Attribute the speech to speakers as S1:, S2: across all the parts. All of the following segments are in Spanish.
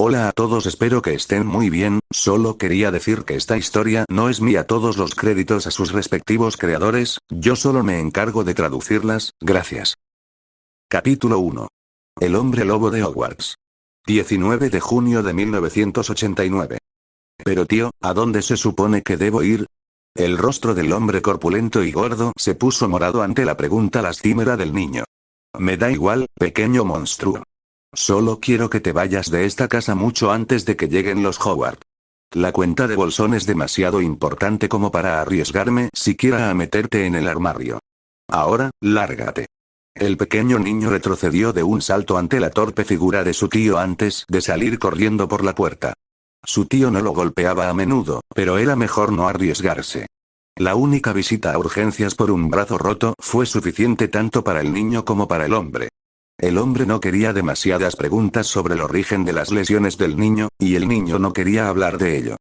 S1: Hola a todos, espero que estén muy bien. Solo quería decir que esta historia no es mía, todos los créditos a sus respectivos creadores, yo solo me encargo de traducirlas, gracias. Capítulo 1. El hombre lobo de Hogwarts. 19 de junio de 1989. Pero tío, ¿a dónde se supone que debo ir? El rostro del hombre corpulento y gordo se puso morado ante la pregunta lastimera del niño. Me da igual, pequeño monstruo. Solo quiero que te vayas de esta casa mucho antes de que lleguen los Hogwarts. La cuenta de bolsón es demasiado importante como para arriesgarme siquiera a meterte en el armario. Ahora, lárgate. El pequeño niño retrocedió de un salto ante la torpe figura de su tío antes de salir corriendo por la puerta. Su tío no lo golpeaba a menudo, pero era mejor no arriesgarse. La única visita a urgencias por un brazo roto fue suficiente tanto para el niño como para el hombre. El hombre no quería demasiadas preguntas sobre el origen de las lesiones del niño, y el niño no quería hablar de ello.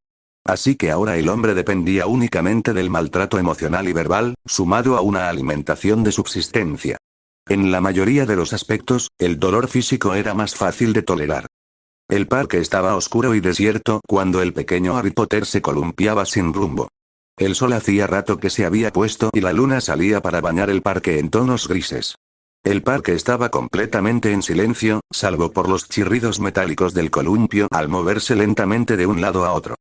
S1: Así que ahora el hombre dependía únicamente del maltrato emocional y verbal, sumado a una alimentación de subsistencia. En la mayoría de los aspectos, el dolor físico era más fácil de tolerar. El parque estaba oscuro y desierto cuando el pequeño Harry Potter se columpiaba sin rumbo. El sol hacía rato que se había puesto y la luna salía para bañar el parque en tonos grises. El parque estaba completamente en silencio, salvo por los chirridos metálicos del columpio al moverse lentamente de un lado a otro.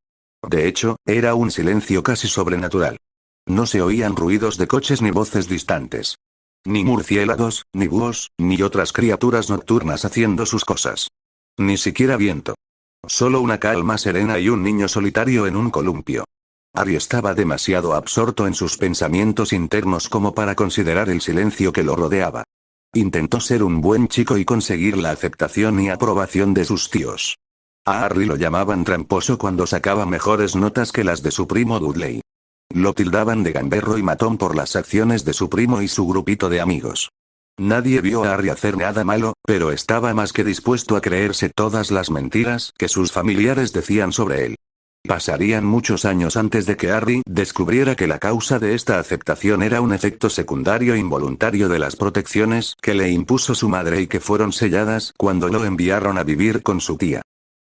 S1: De hecho, era un silencio casi sobrenatural. No se oían ruidos de coches ni voces distantes. Ni murciélagos, ni búhos, ni otras criaturas nocturnas haciendo sus cosas. Ni siquiera viento. Solo una calma serena y un niño solitario en un columpio. Harry estaba demasiado absorto en sus pensamientos internos como para considerar el silencio que lo rodeaba. Intentó ser un buen chico y conseguir la aceptación y aprobación de sus tíos. A Harry lo llamaban tramposo cuando sacaba mejores notas que las de su primo Dudley. Lo tildaban de gamberro y matón por las acciones de su primo y su grupito de amigos. Nadie vio a Harry hacer nada malo, pero estaba más que dispuesto a creerse todas las mentiras que sus familiares decían sobre él. Pasarían muchos años antes de que Harry descubriera que la causa de esta aceptación era un efecto secundario involuntario de las protecciones que le impuso su madre y que fueron selladas cuando lo enviaron a vivir con su tía.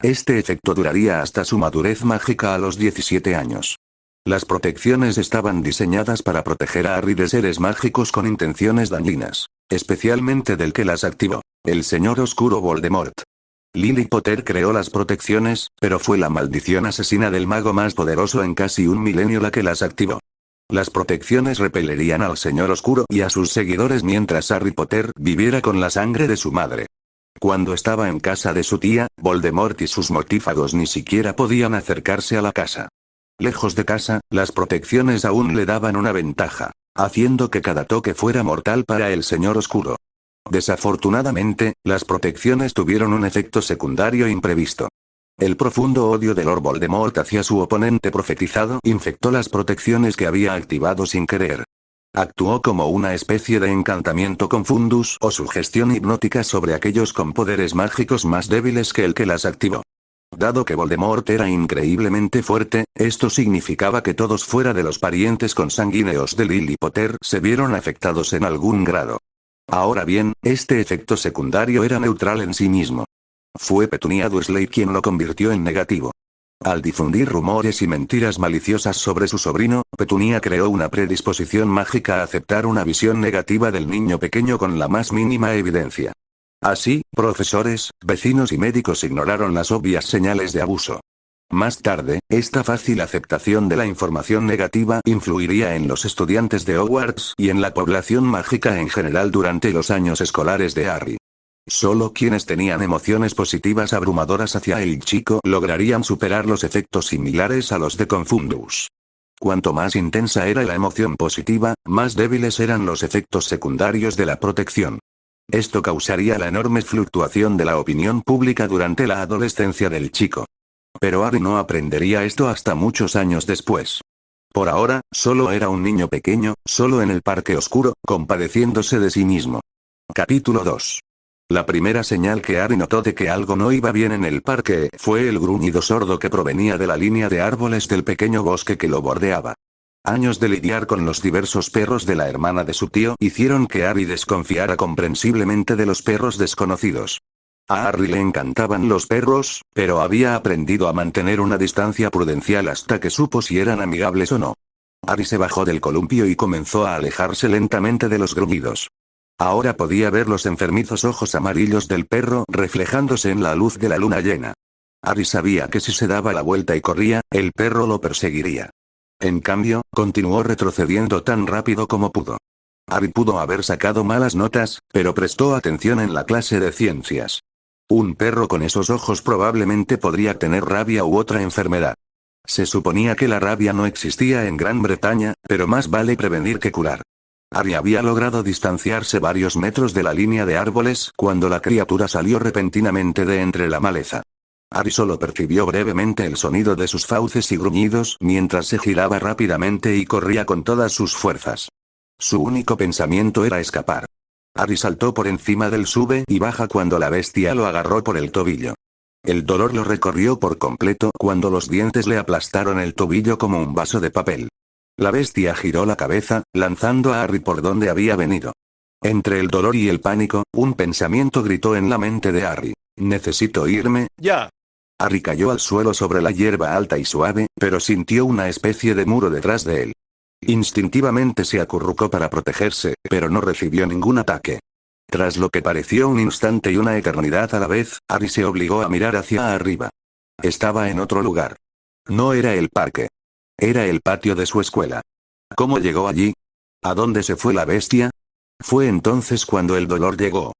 S1: Este efecto duraría hasta su madurez mágica a los 17 años. Las protecciones estaban diseñadas para proteger a Harry de seres mágicos con intenciones dañinas, especialmente del que las activó, el señor oscuro Voldemort. Lily Potter creó las protecciones, pero fue la maldición asesina del mago más poderoso en casi un milenio la que las activó. Las protecciones repelerían al señor oscuro y a sus seguidores mientras Harry Potter viviera con la sangre de su madre. Cuando estaba en casa de su tía, Voldemort y sus mortífagos ni siquiera podían acercarse a la casa. Lejos de casa, las protecciones aún le daban una ventaja, haciendo que cada toque fuera mortal para el señor oscuro. Desafortunadamente, las protecciones tuvieron un efecto secundario imprevisto. El profundo odio de Lord Voldemort hacia su oponente profetizado infectó las protecciones que había activado sin querer. Actuó como una especie de encantamiento confundus o sugestión hipnótica sobre aquellos con poderes mágicos más débiles que el que las activó. Dado que Voldemort era increíblemente fuerte, esto significaba que todos fuera de los parientes consanguíneos de Lily Potter se vieron afectados en algún grado. Ahora bien, este efecto secundario era neutral en sí mismo. Fue Petunia Dursley quien lo convirtió en negativo. Al difundir rumores y mentiras maliciosas sobre su sobrino, Petunia creó una predisposición mágica a aceptar una visión negativa del niño pequeño con la más mínima evidencia. Así, profesores, vecinos y médicos ignoraron las obvias señales de abuso. Más tarde, esta fácil aceptación de la información negativa influiría en los estudiantes de Hogwarts y en la población mágica en general durante los años escolares de Harry. Solo quienes tenían emociones positivas abrumadoras hacia el chico lograrían superar los efectos similares a los de Confundus. Cuanto más intensa era la emoción positiva, más débiles eran los efectos secundarios de la protección. Esto causaría la enorme fluctuación de la opinión pública durante la adolescencia del chico. Pero Harry no aprendería esto hasta muchos años después. Por ahora, solo era un niño pequeño, solo en el parque oscuro, compadeciéndose de sí mismo. Capítulo 2. La primera señal que Harry notó de que algo no iba bien en el parque fue el gruñido sordo que provenía de la línea de árboles del pequeño bosque que lo bordeaba. Años de lidiar con los diversos perros de la hermana de su tío hicieron que Harry desconfiara comprensiblemente de los perros desconocidos. A Harry le encantaban los perros, pero había aprendido a mantener una distancia prudencial hasta que supo si eran amigables o no. Harry se bajó del columpio y comenzó a alejarse lentamente de los gruñidos. Ahora podía ver los enfermizos ojos amarillos del perro reflejándose en la luz de la luna llena. Harry sabía que si se daba la vuelta y corría, el perro lo perseguiría. En cambio, continuó retrocediendo tan rápido como pudo. Harry pudo haber sacado malas notas, pero prestó atención en la clase de ciencias. Un perro con esos ojos probablemente podría tener rabia u otra enfermedad. Se suponía que la rabia no existía en Gran Bretaña, pero más vale prevenir que curar. Harry había logrado distanciarse varios metros de la línea de árboles cuando la criatura salió repentinamente de entre la maleza. Harry solo percibió brevemente el sonido de sus fauces y gruñidos mientras se giraba rápidamente y corría con todas sus fuerzas. Su único pensamiento era escapar. Harry saltó por encima del sube y baja cuando la bestia lo agarró por el tobillo. El dolor lo recorrió por completo cuando los dientes le aplastaron el tobillo como un vaso de papel. La bestia giró la cabeza, lanzando a Harry por donde había venido. Entre el dolor y el pánico, un pensamiento gritó en la mente de Harry. «Necesito irme, ya». Harry cayó al suelo sobre la hierba alta y suave, pero sintió una especie de muro detrás de él. Instintivamente se acurrucó para protegerse, pero no recibió ningún ataque. Tras lo que pareció un instante y una eternidad a la vez, Harry se obligó a mirar hacia arriba. Estaba en otro lugar. No era el parque. Era el patio de su escuela. ¿Cómo llegó allí? ¿A dónde se fue la bestia? Fue entonces cuando el dolor llegó.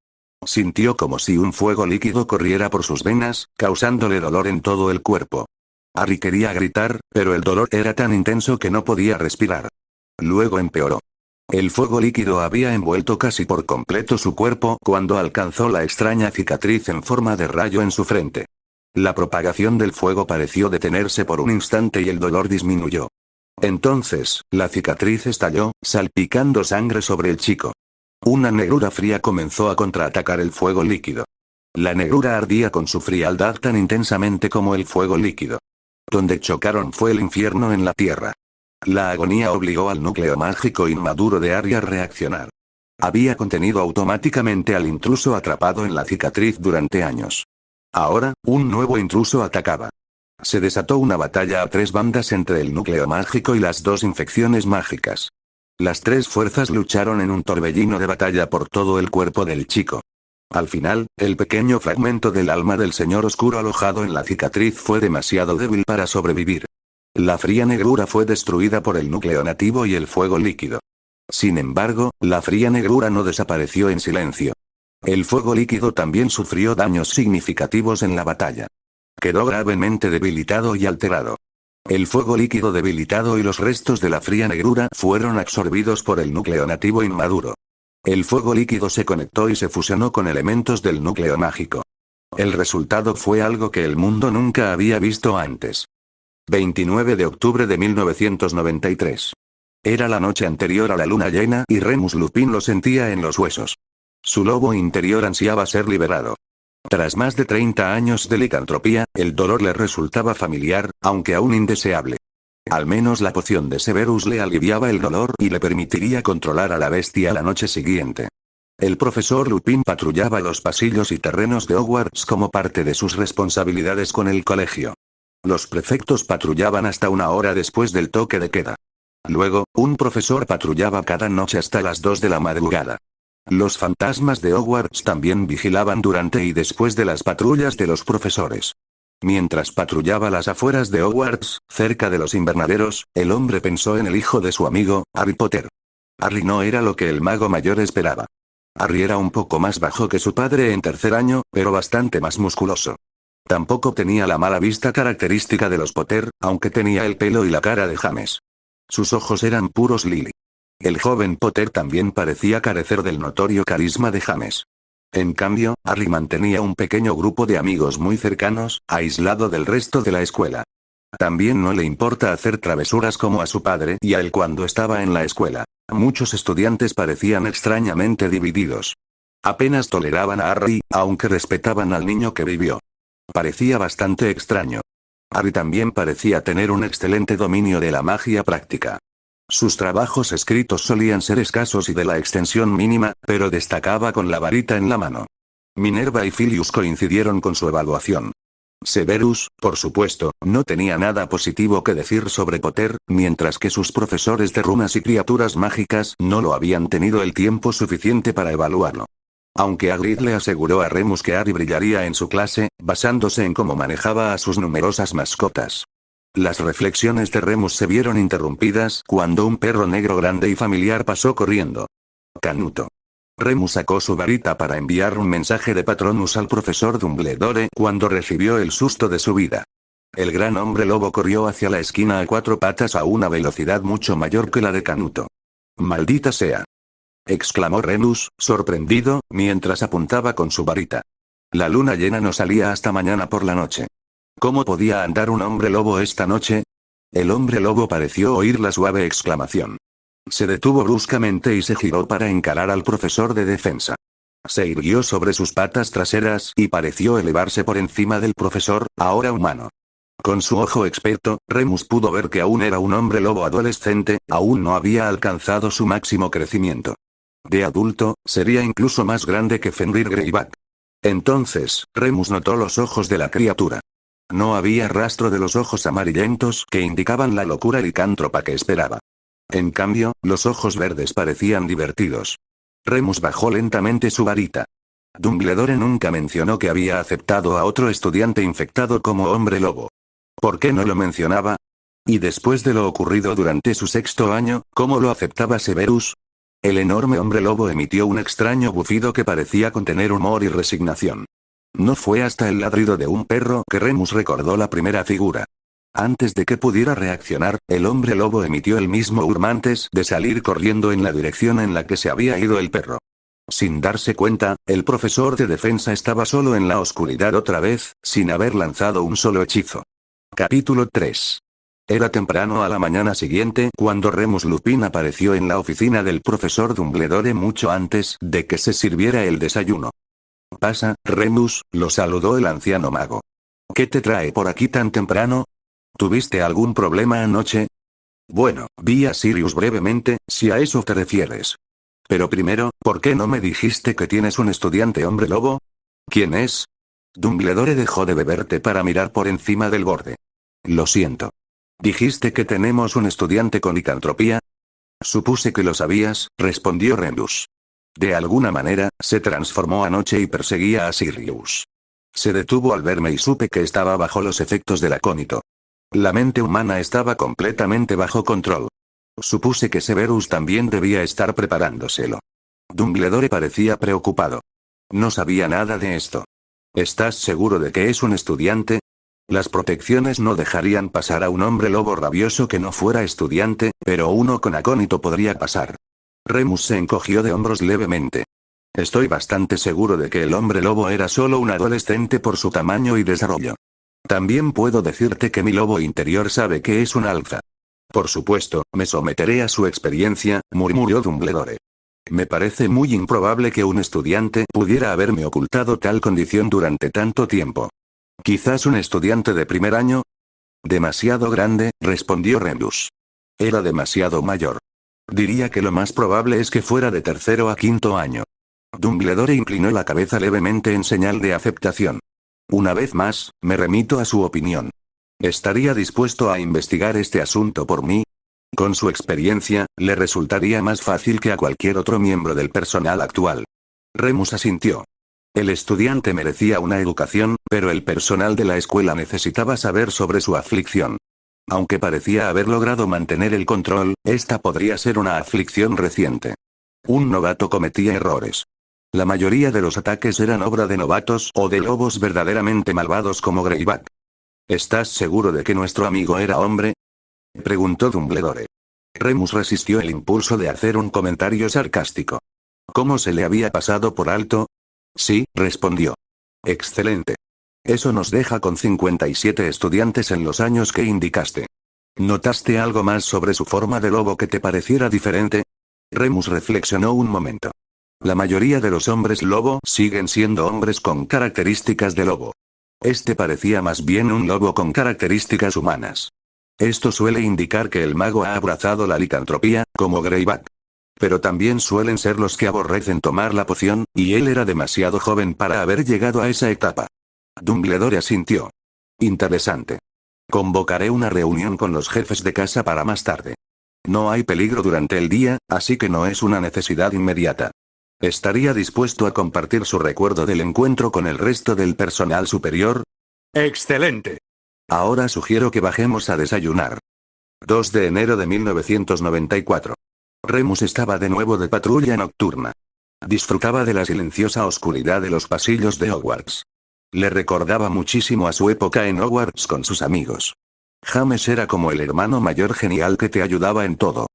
S1: Sintió como si un fuego líquido corriera por sus venas, causándole dolor en todo el cuerpo. Harry quería gritar, pero el dolor era tan intenso que no podía respirar. Luego empeoró. El fuego líquido había envuelto casi por completo su cuerpo cuando alcanzó la extraña cicatriz en forma de rayo en su frente. La propagación del fuego pareció detenerse por un instante y el dolor disminuyó. Entonces, la cicatriz estalló, salpicando sangre sobre el chico. Una negrura fría comenzó a contraatacar el fuego líquido. La negrura ardía con su frialdad tan intensamente como el fuego líquido. Donde chocaron fue el infierno en la tierra. La agonía obligó al núcleo mágico inmaduro de Harry a reaccionar. Había contenido automáticamente al intruso atrapado en la cicatriz durante años. Ahora, un nuevo intruso atacaba. Se desató una batalla a tres bandas entre el núcleo mágico y las dos infecciones mágicas. Las tres fuerzas lucharon en un torbellino de batalla por todo el cuerpo del chico. Al final, el pequeño fragmento del alma del señor oscuro alojado en la cicatriz fue demasiado débil para sobrevivir. La fría negrura fue destruida por el núcleo nativo y el fuego líquido. Sin embargo, la fría negrura no desapareció en silencio. El fuego líquido también sufrió daños significativos en la batalla. Quedó gravemente debilitado y alterado. El fuego líquido debilitado y los restos de la fría negrura fueron absorbidos por el núcleo nativo inmaduro. El fuego líquido se conectó y se fusionó con elementos del núcleo mágico. El resultado fue algo que el mundo nunca había visto antes. 29 de octubre de 1993. Era la noche anterior a la luna llena y Remus Lupin lo sentía en los huesos. Su lobo interior ansiaba ser liberado. Tras más de 30 años de licantropía, el dolor le resultaba familiar, aunque aún indeseable. Al menos la poción de Severus le aliviaba el dolor y le permitiría controlar a la bestia la noche siguiente. El profesor Lupin patrullaba los pasillos y terrenos de Hogwarts como parte de sus responsabilidades con el colegio. Los prefectos patrullaban hasta una hora después del toque de queda. Luego, un profesor patrullaba cada noche hasta las 2 de la madrugada. Los fantasmas de Hogwarts también vigilaban durante y después de las patrullas de los profesores. Mientras patrullaba las afueras de Hogwarts, cerca de los invernaderos, el hombre pensó en el hijo de su amigo, Harry Potter. Harry no era lo que el mago mayor esperaba. Harry era un poco más bajo que su padre en tercer año, pero bastante más musculoso. Tampoco tenía la mala vista característica de los Potter, aunque tenía el pelo y la cara de James. Sus ojos eran puros Lily. El joven Potter también parecía carecer del notorio carisma de James. En cambio, Harry mantenía un pequeño grupo de amigos muy cercanos, aislado del resto de la escuela. También no le importa hacer travesuras como a su padre y a él cuando estaba en la escuela. Muchos estudiantes parecían extrañamente divididos. Apenas toleraban a Harry, aunque respetaban al niño que vivió. Parecía bastante extraño. Harry también parecía tener un excelente dominio de la magia práctica. Sus trabajos escritos solían ser escasos y de la extensión mínima, pero destacaba con la varita en la mano. Minerva y Filius coincidieron con su evaluación. Severus, por supuesto, no tenía nada positivo que decir sobre Potter, mientras que sus profesores de runas y criaturas mágicas no lo habían tenido el tiempo suficiente para evaluarlo. Aunque Hagrid le aseguró a Remus que Harry brillaría en su clase, basándose en cómo manejaba a sus numerosas mascotas. Las reflexiones de Remus se vieron interrumpidas cuando un perro negro grande y familiar pasó corriendo. Canuto. Remus sacó su varita para enviar un mensaje de Patronus al profesor Dumbledore cuando recibió el susto de su vida. El gran hombre lobo corrió hacia la esquina a 4 patas a una velocidad mucho mayor que la de Canuto. ¡Maldita sea!, exclamó Remus, sorprendido, mientras apuntaba con su varita. La luna llena no salía hasta mañana por la noche. ¿Cómo podía andar un hombre lobo esta noche? El hombre lobo pareció oír la suave exclamación. Se detuvo bruscamente y se giró para encarar al profesor de defensa. Se irguió sobre sus patas traseras y pareció elevarse por encima del profesor, ahora humano. Con su ojo experto, Remus pudo ver que aún era un hombre lobo adolescente, aún no había alcanzado su máximo crecimiento. De adulto, sería incluso más grande que Fenrir Greyback. Entonces, Remus notó los ojos de la criatura. No había rastro de los ojos amarillentos que indicaban la locura licántropa que esperaba. En cambio, los ojos verdes parecían divertidos. Remus bajó lentamente su varita. Dumbledore nunca mencionó que había aceptado a otro estudiante infectado como hombre lobo. ¿Por qué no lo mencionaba? Y después de lo ocurrido durante su 6º año, ¿cómo lo aceptaba Severus? El enorme hombre lobo emitió un extraño bufido que parecía contener humor y resignación. No fue hasta el ladrido de un perro que Remus recordó la primera figura. Antes de que pudiera reaccionar, el hombre lobo emitió el mismo hurra antes de salir corriendo en la dirección en la que se había ido el perro. Sin darse cuenta, el profesor de defensa estaba solo en la oscuridad otra vez, sin haber lanzado un solo hechizo. Capítulo 3. Era temprano a la mañana siguiente cuando Remus Lupin apareció en la oficina del profesor Dumbledore mucho antes de que se sirviera el desayuno. «Pasa, Remus», lo saludó el anciano mago. «¿Qué te trae por aquí tan temprano? ¿Tuviste algún problema anoche?» «Bueno, vi a Sirius brevemente, si a eso te refieres. Pero primero, ¿por qué no me dijiste que tienes un estudiante hombre lobo? ¿Quién es?» Dumbledore dejó de beber té para mirar por encima del borde. «Lo siento. ¿Dijiste que tenemos un estudiante con licantropía?» «Supuse que lo sabías», respondió Remus. «De alguna manera, se transformó anoche y perseguía a Sirius. Se detuvo al verme y supe que estaba bajo los efectos del acónito. La mente humana estaba completamente bajo control. Supuse que Severus también debía estar preparándoselo». Dumbledore parecía preocupado. «No sabía nada de esto. ¿Estás seguro de que es un estudiante? Las protecciones no dejarían pasar a un hombre lobo rabioso que no fuera estudiante, pero uno con acónito podría pasar». Remus se encogió de hombros levemente. «Estoy bastante seguro de que el hombre lobo era solo un adolescente por su tamaño y desarrollo. También puedo decirte que mi lobo interior sabe que es un alfa. Por supuesto, me someteré a su experiencia», murmuró Dumbledore. «Me parece muy improbable que un estudiante pudiera haberme ocultado tal condición durante tanto tiempo. ¿Quizás un estudiante de primer año?» «Demasiado grande», respondió Remus. «Era demasiado mayor. Diría que lo más probable es que fuera de 3º a 5º año». Dumbledore inclinó la cabeza levemente en señal de aceptación. «Una vez más, me remito a su opinión. ¿Estaría dispuesto a investigar este asunto por mí? Con su experiencia, le resultaría más fácil que a cualquier otro miembro del personal actual». Remus asintió. El estudiante merecía una educación, pero el personal de la escuela necesitaba saber sobre su aflicción. Aunque parecía haber logrado mantener el control, esta podría ser una aflicción reciente. Un novato cometía errores. La mayoría de los ataques eran obra de novatos o de lobos verdaderamente malvados como Greyback. «¿Estás seguro de que nuestro amigo era hombre?», preguntó Dumbledore. Remus resistió el impulso de hacer un comentario sarcástico. ¿Cómo se le había pasado por alto? «Sí», respondió. «Excelente. Eso nos deja con 57 estudiantes en los años que indicaste. ¿Notaste algo más sobre su forma de lobo que te pareciera diferente?» Remus reflexionó un momento. La mayoría de los hombres lobo siguen siendo hombres con características de lobo. Este parecía más bien un lobo con características humanas. Esto suele indicar que el mago ha abrazado la licantropía, como Greyback. Pero también suelen ser los que aborrecen tomar la poción, y él era demasiado joven para haber llegado a esa etapa. Dumbledore asintió. Interesante. Convocaré una reunión con los jefes de casa para más tarde. No hay peligro durante el día, así que no es una necesidad inmediata. ¿Estaría dispuesto a compartir su recuerdo del encuentro con el resto del personal superior?
S2: ¡Excelente!
S1: Ahora sugiero que bajemos a desayunar. 2 de enero de 1994. Remus estaba de nuevo de patrulla nocturna. Disfrutaba de la silenciosa oscuridad de los pasillos de Hogwarts. Le recordaba muchísimo a su época en Hogwarts con sus amigos. James era como el hermano mayor genial que te ayudaba en todo.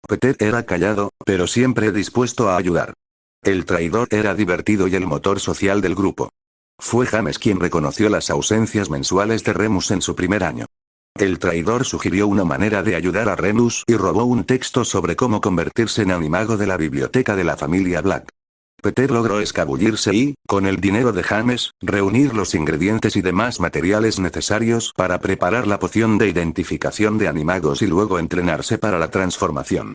S1: Peter era callado, pero siempre dispuesto a ayudar. El traidor era divertido y el motor social del grupo. Fue James quien reconoció las ausencias mensuales de Remus en su primer año. El traidor sugirió una manera de ayudar a Remus y robó un texto sobre cómo convertirse en animago de la biblioteca de la familia Black. Peter logró escabullirse y, con el dinero de James, reunir los ingredientes y demás materiales necesarios para preparar la poción de identificación de animagos y luego entrenarse para la transformación.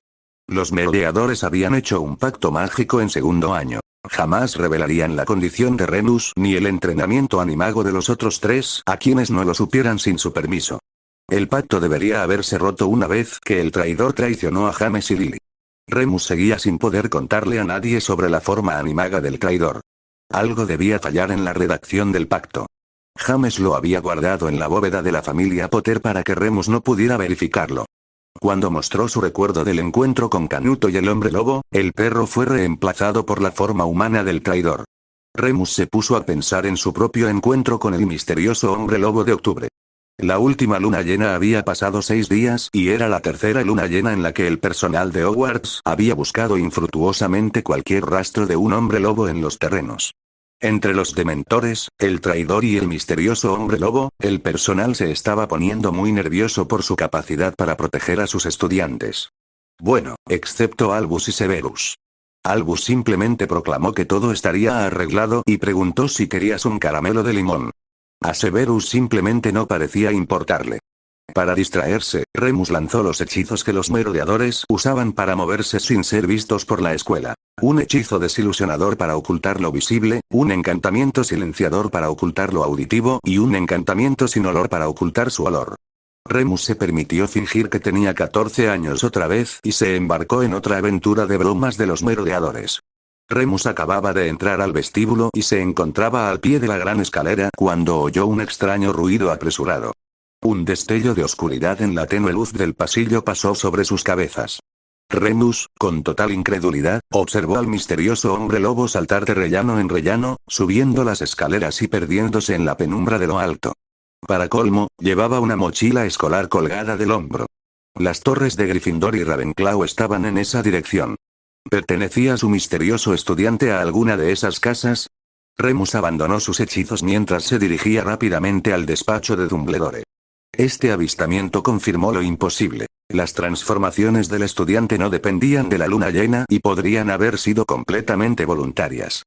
S1: Los merodeadores habían hecho un pacto mágico en segundo año. Jamás revelarían la condición de Remus ni el entrenamiento animago de los otros tres a quienes no lo supieran sin su permiso. El pacto debería haberse roto una vez que el traidor traicionó a James y Lily. Remus seguía sin poder contarle a nadie sobre la forma animaga del traidor. Algo debía fallar en la redacción del pacto. James lo había guardado en la bóveda de la familia Potter para que Remus no pudiera verificarlo. Cuando mostró su recuerdo del encuentro con Canuto y el hombre lobo, el perro fue reemplazado por la forma humana del traidor. Remus se puso a pensar en su propio encuentro con el misterioso hombre lobo de octubre. La última luna llena había pasado 6 días y era la tercera luna llena en la que el personal de Hogwarts había buscado infructuosamente cualquier rastro de un hombre lobo en los terrenos. Entre los dementores, el traidor y el misterioso hombre lobo, el personal se estaba poniendo muy nervioso por su capacidad para proteger a sus estudiantes. Bueno, excepto Albus y Severus. Albus simplemente proclamó que todo estaría arreglado y preguntó si querías un caramelo de limón. A Severus simplemente no parecía importarle. Para distraerse, Remus lanzó los hechizos que los merodeadores usaban para moverse sin ser vistos por la escuela. Un hechizo desilusionador para ocultar lo visible, un encantamiento silenciador para ocultar lo auditivo y un encantamiento sin olor para ocultar su olor. Remus se permitió fingir que tenía 14 años otra vez y se embarcó en otra aventura de bromas de los merodeadores. Remus acababa de entrar al vestíbulo y se encontraba al pie de la gran escalera cuando oyó un extraño ruido apresurado. Un destello de oscuridad en la tenue luz del pasillo pasó sobre sus cabezas. Remus, con total incredulidad, observó al misterioso hombre lobo saltar de rellano en rellano, subiendo las escaleras y perdiéndose en la penumbra de lo alto. Para colmo, llevaba una mochila escolar colgada del hombro. Las torres de Gryffindor y Ravenclaw estaban en esa dirección. ¿Pertenecía su misterioso estudiante a alguna de esas casas? Remus abandonó sus hechizos mientras se dirigía rápidamente al despacho de Dumbledore. Este avistamiento confirmó lo imposible. Las transformaciones del estudiante no dependían de la luna llena y podrían haber sido completamente voluntarias.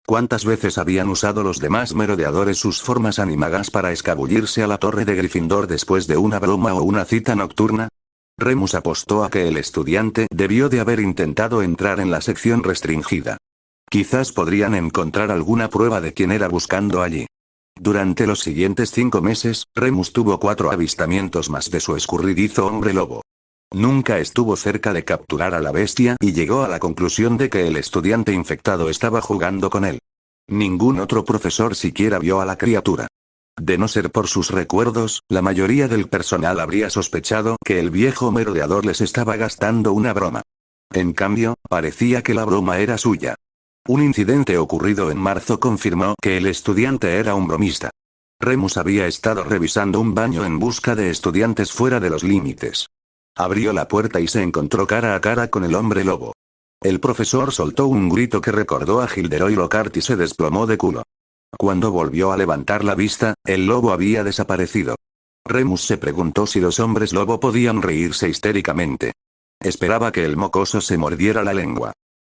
S1: ¿Cuántas veces habían usado los demás merodeadores sus formas animagas para escabullirse a la torre de Gryffindor después de una broma o una cita nocturna? Remus apostó a que el estudiante debió de haber intentado entrar en la sección restringida. Quizás podrían encontrar alguna prueba de quién era buscando allí. Durante los siguientes 5 meses, Remus tuvo 4 avistamientos más de su escurridizo hombre lobo. Nunca estuvo cerca de capturar a la bestia y llegó a la conclusión de que el estudiante infectado estaba jugando con él. Ningún otro profesor siquiera vio a la criatura. De no ser por sus recuerdos, la mayoría del personal habría sospechado que el viejo merodeador les estaba gastando una broma. En cambio, parecía que la broma era suya. Un incidente ocurrido en marzo confirmó que el estudiante era un bromista. Remus había estado revisando un baño en busca de estudiantes fuera de los límites. Abrió la puerta y se encontró cara a cara con el hombre lobo. El profesor soltó un grito que recordó a Gilderoy Lockhart y se desplomó de culo. Cuando volvió a levantar la vista, el lobo había desaparecido. Remus se preguntó si los hombres lobo podían reírse histéricamente. Esperaba que el mocoso se mordiera la lengua.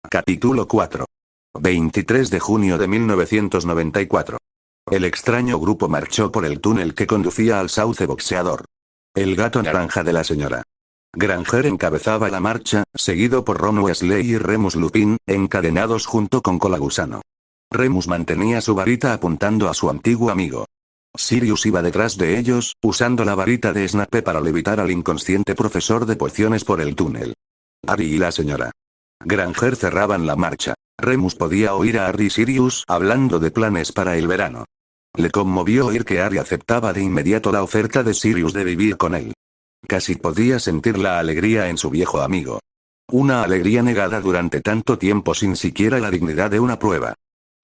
S1: Capítulo 4. 23 de junio de 1994. El extraño grupo marchó por el túnel que conducía al sauce boxeador. El gato naranja de la señora Granger encabezaba la marcha, seguido por Ron Weasley y Remus Lupin, encadenados junto con Colagusano. Remus mantenía su varita apuntando a su antiguo amigo. Sirius iba detrás de ellos, usando la varita de Snape para levitar al inconsciente profesor de pociones por el túnel. Harry y la señora Granger cerraban la marcha. Remus podía oír a Harry y Sirius hablando de planes para el verano. Le conmovió oír que Harry aceptaba de inmediato la oferta de Sirius de vivir con él. Casi podía sentir la alegría en su viejo amigo. Una alegría negada durante tanto tiempo sin siquiera la dignidad de una prueba.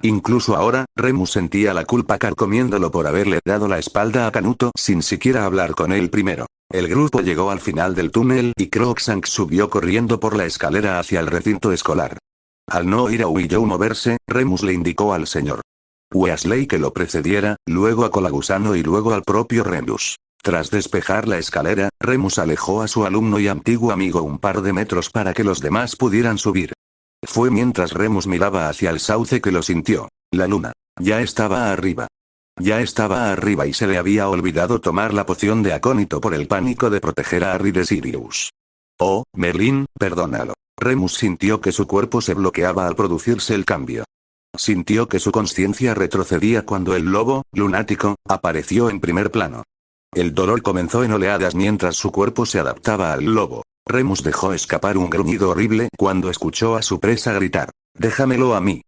S1: Incluso ahora, Remus sentía la culpa carcomiéndolo por haberle dado la espalda a Canuto sin siquiera hablar con él primero. El grupo llegó al final del túnel y Crookshanks subió corriendo por la escalera hacia el recinto escolar. Al no oír a Willow moverse, Remus le indicó al señor Weasley que lo precediera, luego a Colagusano y luego al propio Remus. Tras despejar la escalera, Remus alejó a su alumno y antiguo amigo un par de metros para que los demás pudieran subir. Fue mientras Remus miraba hacia el sauce que lo sintió. La luna ya estaba arriba. Ya estaba arriba y se le había olvidado tomar la poción de acónito por el pánico de proteger a Harry de Sirius. Oh, Merlin, perdónalo. Remus sintió que su cuerpo se bloqueaba al producirse el cambio. Sintió que su conciencia retrocedía cuando el lobo, lunático, apareció en primer plano. El dolor comenzó en oleadas mientras su cuerpo se adaptaba al lobo. Remus dejó escapar un gruñido horrible cuando escuchó a su presa gritar: «Déjamelo a mí.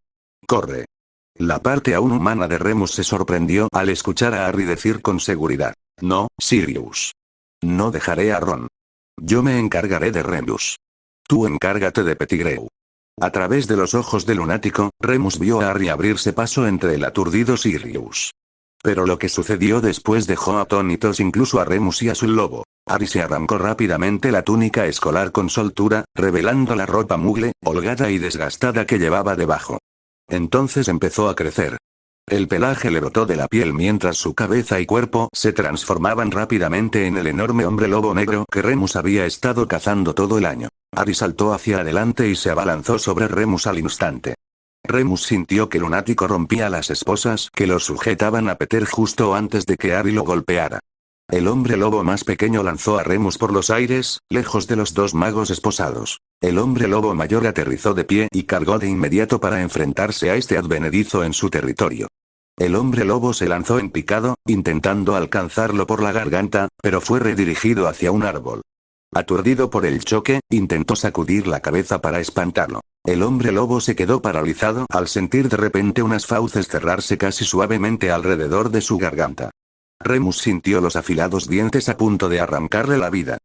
S1: Corre». La parte aún humana de Remus se sorprendió al escuchar a Harry decir con seguridad: «No, Sirius. No dejaré a Ron. Yo me encargaré de Remus. Tú encárgate de Pettigrew». A través de los ojos del lunático, Remus vio a Harry abrirse paso entre el aturdido Sirius. Pero lo que sucedió después dejó atónitos incluso a Remus y a su lobo. Harry se arrancó rápidamente la túnica escolar con soltura, revelando la ropa mugle, holgada y desgastada que llevaba debajo. Entonces empezó a crecer. El pelaje le brotó de la piel mientras su cabeza y cuerpo se transformaban rápidamente en el enorme hombre lobo negro que Remus había estado cazando todo el año. Harry saltó hacia adelante y se abalanzó sobre Remus al instante. Remus sintió que el lunático rompía las esposas que lo sujetaban a Peter justo antes de que Harry lo golpeara. El hombre lobo más pequeño lanzó a Remus por los aires, lejos de los dos magos esposados. El hombre lobo mayor aterrizó de pie y cargó de inmediato para enfrentarse a este advenedizo en su territorio. El hombre lobo se lanzó en picado, intentando alcanzarlo por la garganta, pero fue redirigido hacia un árbol. Aturdido por el choque, intentó sacudir la cabeza para espantarlo. El hombre lobo se quedó paralizado al sentir de repente unas fauces cerrarse casi suavemente alrededor de su garganta. Remus sintió los afilados dientes a punto de arrancarle la vida.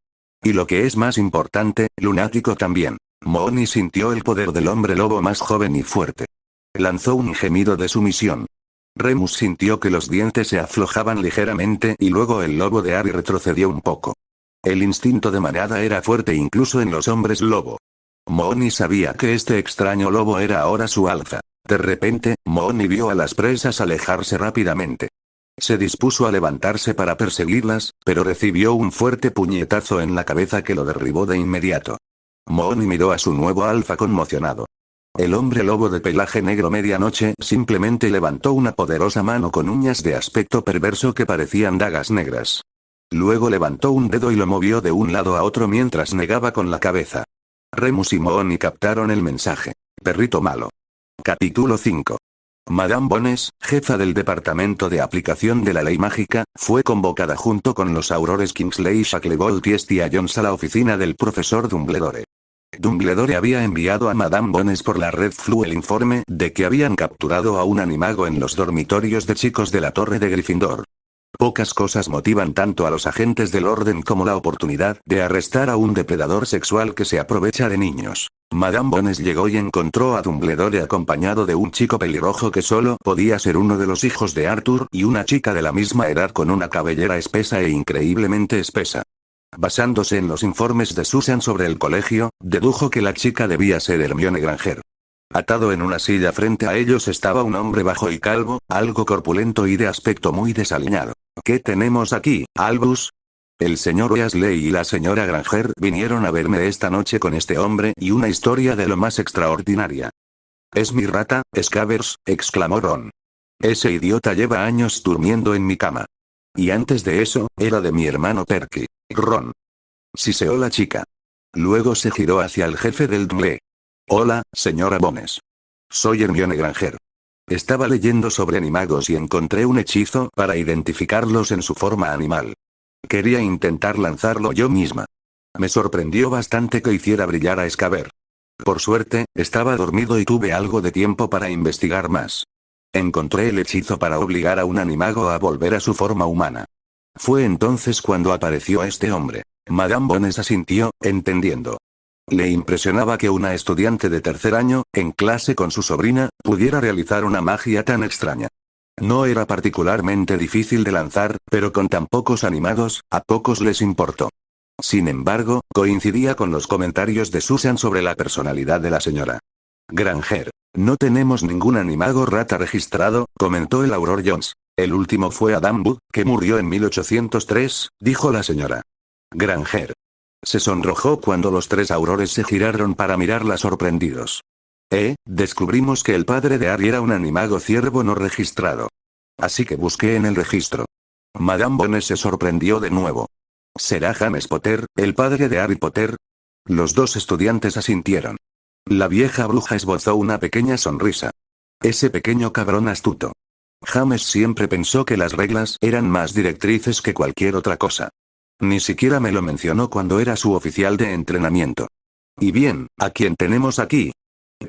S1: Y lo que es más importante, lunático también. Moony sintió el poder del hombre lobo más joven y fuerte. Lanzó un gemido de sumisión. Remus sintió que los dientes se aflojaban ligeramente y luego el lobo de Harry retrocedió un poco. El instinto de manada era fuerte incluso en los hombres lobo. Moony sabía que este extraño lobo era ahora su alza. De repente, Moony vio a las presas alejarse rápidamente. Se dispuso a levantarse para perseguirlas, pero recibió un fuerte puñetazo en la cabeza que lo derribó de inmediato. Moony miró a su nuevo alfa conmocionado. El hombre lobo de pelaje negro medianoche simplemente levantó una poderosa mano con uñas de aspecto perverso que parecían dagas negras. Luego levantó un dedo y lo movió de un lado a otro mientras negaba con la cabeza. Remus y Moony captaron el mensaje. Perrito malo. Capítulo 5. Madame Bones, jefa del departamento de aplicación de la ley mágica, fue convocada junto con los aurores Kingsley, Shacklebolt y Estia Jones a la oficina del profesor Dumbledore. Dumbledore había enviado a Madame Bones por la Red Flu el informe de que habían capturado a un animago en los dormitorios de chicos de la Torre de Gryffindor. Pocas cosas motivan tanto a los agentes del orden como la oportunidad de arrestar a un depredador sexual que se aprovecha de niños. Madame Bones llegó y encontró a Dumbledore acompañado de un chico pelirrojo que solo podía ser uno de los hijos de Arthur y una chica de la misma edad con una cabellera espesa e increíblemente espesa. Basándose en los informes de Susan sobre el colegio, dedujo que la chica debía ser Hermione Granger. Atado en una silla frente a ellos estaba un hombre bajo y calvo, algo corpulento y de aspecto muy desaliñado. ¿Qué tenemos aquí, Albus? El señor Weasley y la señora Granger vinieron a verme esta noche con este hombre y una historia de lo más extraordinaria. «Es mi rata, Scabbers», exclamó Ron. «Ese idiota lleva años durmiendo en mi cama. Y antes de eso, era de mi hermano Perky». Ron. Siseó la chica. Luego se giró hacia el jefe del DMLE. Hola, señora Bones. Soy Hermione Granger. Estaba leyendo sobre animagos y encontré un hechizo para identificarlos en su forma animal. Quería intentar lanzarlo yo misma. Me sorprendió bastante que hiciera brillar a Escaber. Por suerte, estaba dormido y tuve algo de tiempo para investigar más. Encontré el hechizo para obligar a un animago a volver a su forma humana. Fue entonces cuando apareció este hombre. Madame Bones asintió, entendiendo. Le impresionaba que una estudiante de tercer año, en clase con su sobrina, pudiera realizar una magia tan extraña. No era particularmente difícil de lanzar, pero con tan pocos animados, a pocos les importó. Sin embargo, coincidía con los comentarios de Susan sobre la personalidad de la señora Granger. No tenemos ningún animago rata registrado, comentó el Auror Jones. El último fue Adam Wood, que murió en 1803, dijo la señora Granger. Se sonrojó cuando los tres aurores se giraron para mirarla sorprendidos. Descubrimos que el padre de Harry era un animago ciervo no registrado. Así que busqué en el registro. Madame Bones se sorprendió de nuevo. ¿Será James Potter, el padre de Harry Potter? Los dos estudiantes asintieron. La vieja bruja esbozó una pequeña sonrisa. Ese pequeño cabrón astuto. James siempre pensó que las reglas eran más directrices que cualquier otra cosa. Ni siquiera me lo mencionó cuando era su oficial de entrenamiento. ¿Y bien, a quién tenemos aquí?,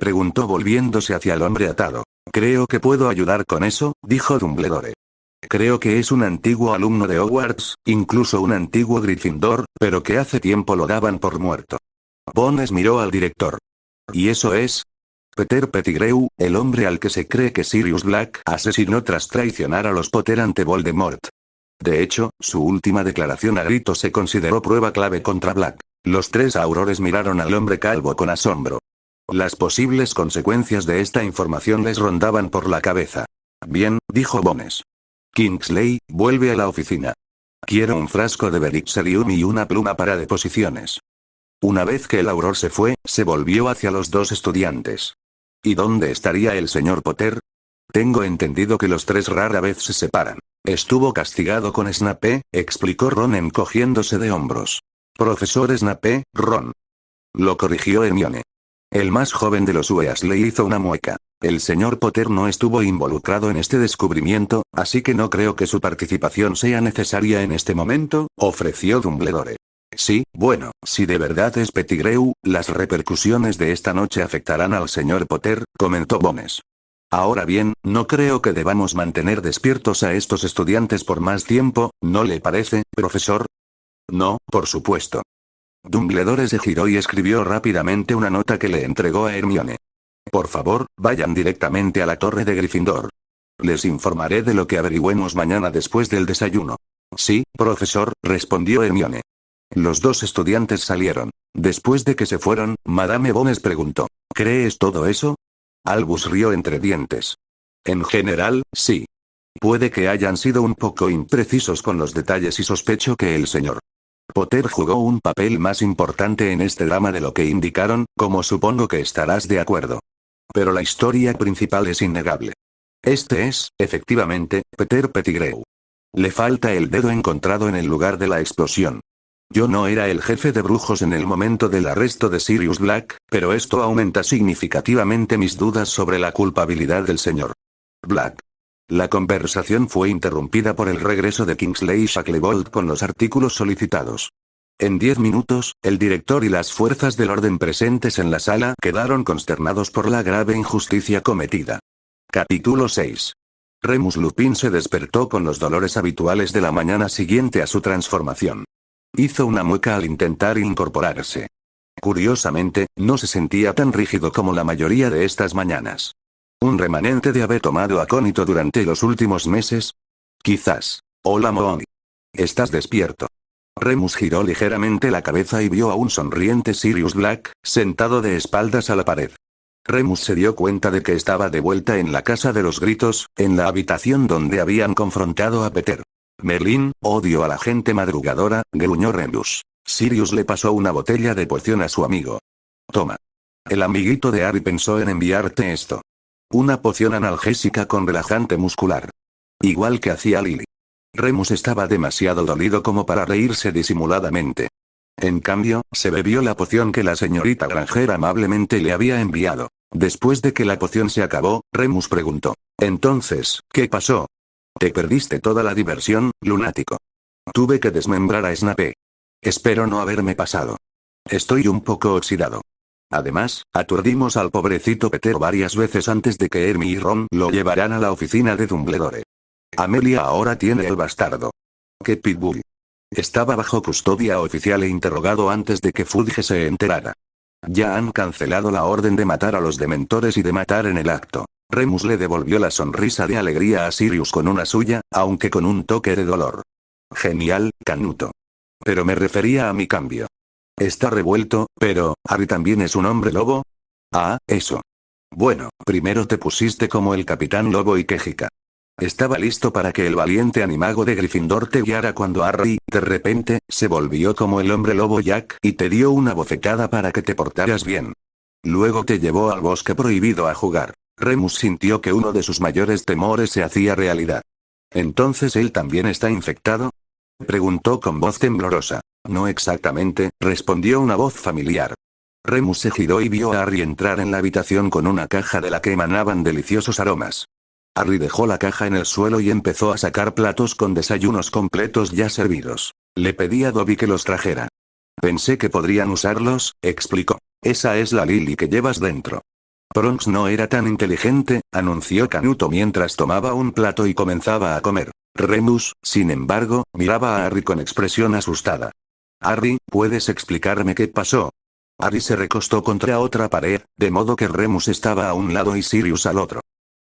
S1: preguntó volviéndose hacia el hombre atado. Creo que puedo ayudar con eso, dijo Dumbledore. Creo que es un antiguo alumno de Hogwarts, incluso un antiguo Gryffindor, pero que hace tiempo lo daban por muerto. Bones miró al director. ¿Y eso es? Peter Pettigrew, el hombre al que se cree que Sirius Black asesinó tras traicionar a los Potter ante Voldemort. De hecho, su última declaración a gritos se consideró prueba clave contra Black. Los tres aurores miraron al hombre calvo con asombro. Las posibles consecuencias de esta información les rondaban por la cabeza. Bien, dijo Bones. Kingsley, vuelve a la oficina. Quiero un frasco de Berixerium y una pluma para deposiciones. Una vez que el auror se fue, se volvió hacia los dos estudiantes. ¿Y dónde estaría el señor Potter? Tengo entendido que los tres rara vez se separan. Estuvo castigado con Snape, explicó Ron encogiéndose de hombros. Profesor Snape, Ron. Lo corrigió Hermione. El más joven de los Weasley hizo una mueca. El señor Potter no estuvo involucrado en este descubrimiento, así que no creo que su participación sea necesaria en este momento, ofreció Dumbledore. Sí, bueno, si de verdad es Pettigrew, las repercusiones de esta noche afectarán al señor Potter, comentó Bones. Ahora bien, no creo que debamos mantener despiertos a estos estudiantes por más tiempo, ¿no le parece, profesor? No, por supuesto. Dumbledore se giró y escribió rápidamente una nota que le entregó a Hermione. Por favor, vayan directamente a la torre de Gryffindor. Les informaré de lo que averigüemos mañana después del desayuno. Sí, profesor, respondió Hermione. Los dos estudiantes salieron. Después de que se fueron, Madame Bones preguntó, ¿crees todo eso? Albus rió entre dientes. En general, sí. Puede que hayan sido un poco imprecisos con los detalles y sospecho que el señor Potter jugó un papel más importante en este drama de lo que indicaron, como supongo que estarás de acuerdo. Pero la historia principal es innegable. Este es, efectivamente, Peter Pettigrew. Le falta el dedo encontrado en el lugar de la explosión. Yo no era el jefe de brujos en el momento del arresto de Sirius Black, pero esto aumenta significativamente mis dudas sobre la culpabilidad del señor Black. La conversación fue interrumpida por el regreso de Kingsley Shacklebolt con los artículos solicitados. En 10 minutos, el director y las fuerzas del orden presentes en la sala quedaron consternados por la grave injusticia cometida. Capítulo 6. Remus Lupin se despertó con los dolores habituales de la mañana siguiente a su transformación. Hizo una mueca al intentar incorporarse. Curiosamente, no se sentía tan rígido como la mayoría de estas mañanas. ¿Un remanente de haber tomado acónito durante los últimos meses? Quizás. Hola Moody. ¿Estás despierto? Remus giró ligeramente la cabeza y vio a un sonriente Sirius Black, sentado de espaldas a la pared. Remus se dio cuenta de que estaba de vuelta en la casa de los gritos, en la habitación donde habían confrontado a Peter. Merlín, odio a la gente madrugadora, gruñó Remus. Sirius le pasó una botella de poción a su amigo. Toma. El amiguito de Harry pensó en enviarte esto. Una poción analgésica con relajante muscular. Igual que hacía Lily. Remus estaba demasiado dolido como para reírse disimuladamente. En cambio, se bebió la poción que la señorita Granger amablemente le había enviado. Después de que la poción se acabó, Remus preguntó. Entonces, ¿qué pasó? Te perdiste toda la diversión, lunático. Tuve que desmembrar a Snape. Espero no haberme pasado. Estoy un poco oxidado. Además, aturdimos al pobrecito Peter varias veces antes de que Hermione y Ron lo llevaran a la oficina de Dumbledore. Amelia ahora tiene el bastardo. ¡Qué pitbull! Estaba bajo custodia oficial e interrogado antes de que Fudge se enterara. Ya han cancelado la orden de matar a los dementores y de matar en el acto. Remus le devolvió la sonrisa de alegría a Sirius con una suya, aunque con un toque de dolor. Genial, Canuto. Pero me refería a mi cambio. Está revuelto, pero, ¿Harry también es un hombre lobo? Ah, eso. Bueno, primero te pusiste como el capitán lobo y quejica. Estaba listo para que el valiente animago de Gryffindor te guiara cuando Harry, de repente, se volvió como el hombre lobo Jack y te dio una bofetada para que te portaras bien. Luego te llevó al bosque prohibido a jugar. Remus sintió que uno de sus mayores temores se hacía realidad. ¿Entonces él también está infectado? Preguntó con voz temblorosa. No exactamente, respondió una voz familiar. Remus se giró y vio a Harry entrar en la habitación con una caja de la que emanaban deliciosos aromas. Harry dejó la caja en el suelo y empezó a sacar platos con desayunos completos ya servidos. Le pedí a Dobby que los trajera. Pensé que podrían usarlos, explicó. Esa es la Lily que llevas dentro. Bronx no era tan inteligente, anunció Canuto mientras tomaba un plato y comenzaba a comer. Remus, sin embargo, miraba a Harry con expresión asustada. Harry, ¿puedes explicarme qué pasó? Harry se recostó contra otra pared, de modo que Remus estaba a un lado y Sirius al otro.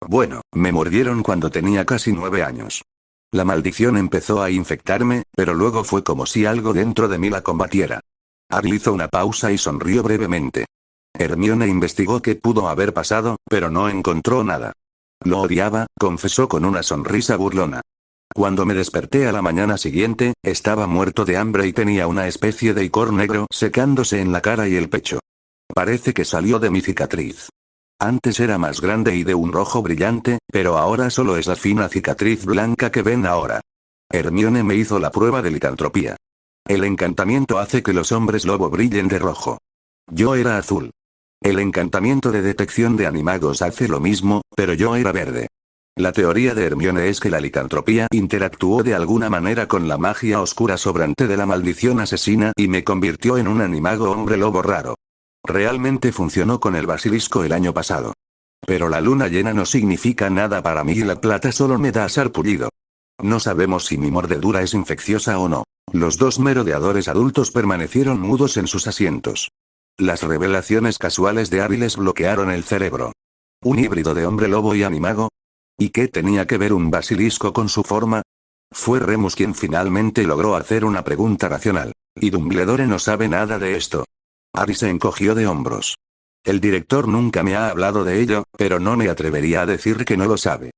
S1: Bueno, me mordieron cuando tenía casi 9 años. La maldición empezó a infectarme, pero luego fue como si algo dentro de mí la combatiera. Harry hizo una pausa y sonrió brevemente. Hermione investigó qué pudo haber pasado, pero no encontró nada. Lo odiaba, confesó con una sonrisa burlona. Cuando me desperté a la mañana siguiente, estaba muerto de hambre y tenía una especie de icor negro secándose en la cara y el pecho. Parece que salió de mi cicatriz. Antes era más grande y de un rojo brillante, pero ahora solo es la fina cicatriz blanca que ven ahora. Hermione me hizo la prueba de licantropía. El encantamiento hace que los hombres lobo brillen de rojo. Yo era azul. El encantamiento de detección de animagos hace lo mismo, pero yo era verde. La teoría de Hermione es que la licantropía interactuó de alguna manera con la magia oscura sobrante de la maldición asesina y me convirtió en un animago hombre lobo raro. Realmente funcionó con el basilisco el año pasado. Pero la luna llena no significa nada para mí y la plata solo me da sarpullido. No sabemos si mi mordedura es infecciosa o no. Los dos merodeadores adultos permanecieron mudos en sus asientos. Las revelaciones casuales de Harry les bloquearon el cerebro. ¿Un híbrido de hombre lobo y animago? ¿Y qué tenía que ver un basilisco con su forma? Fue Remus quien finalmente logró hacer una pregunta racional. Y Dumbledore no sabe nada de esto. Harry se encogió de hombros. El director nunca me ha hablado de ello, pero no me atrevería a decir que no lo sabe.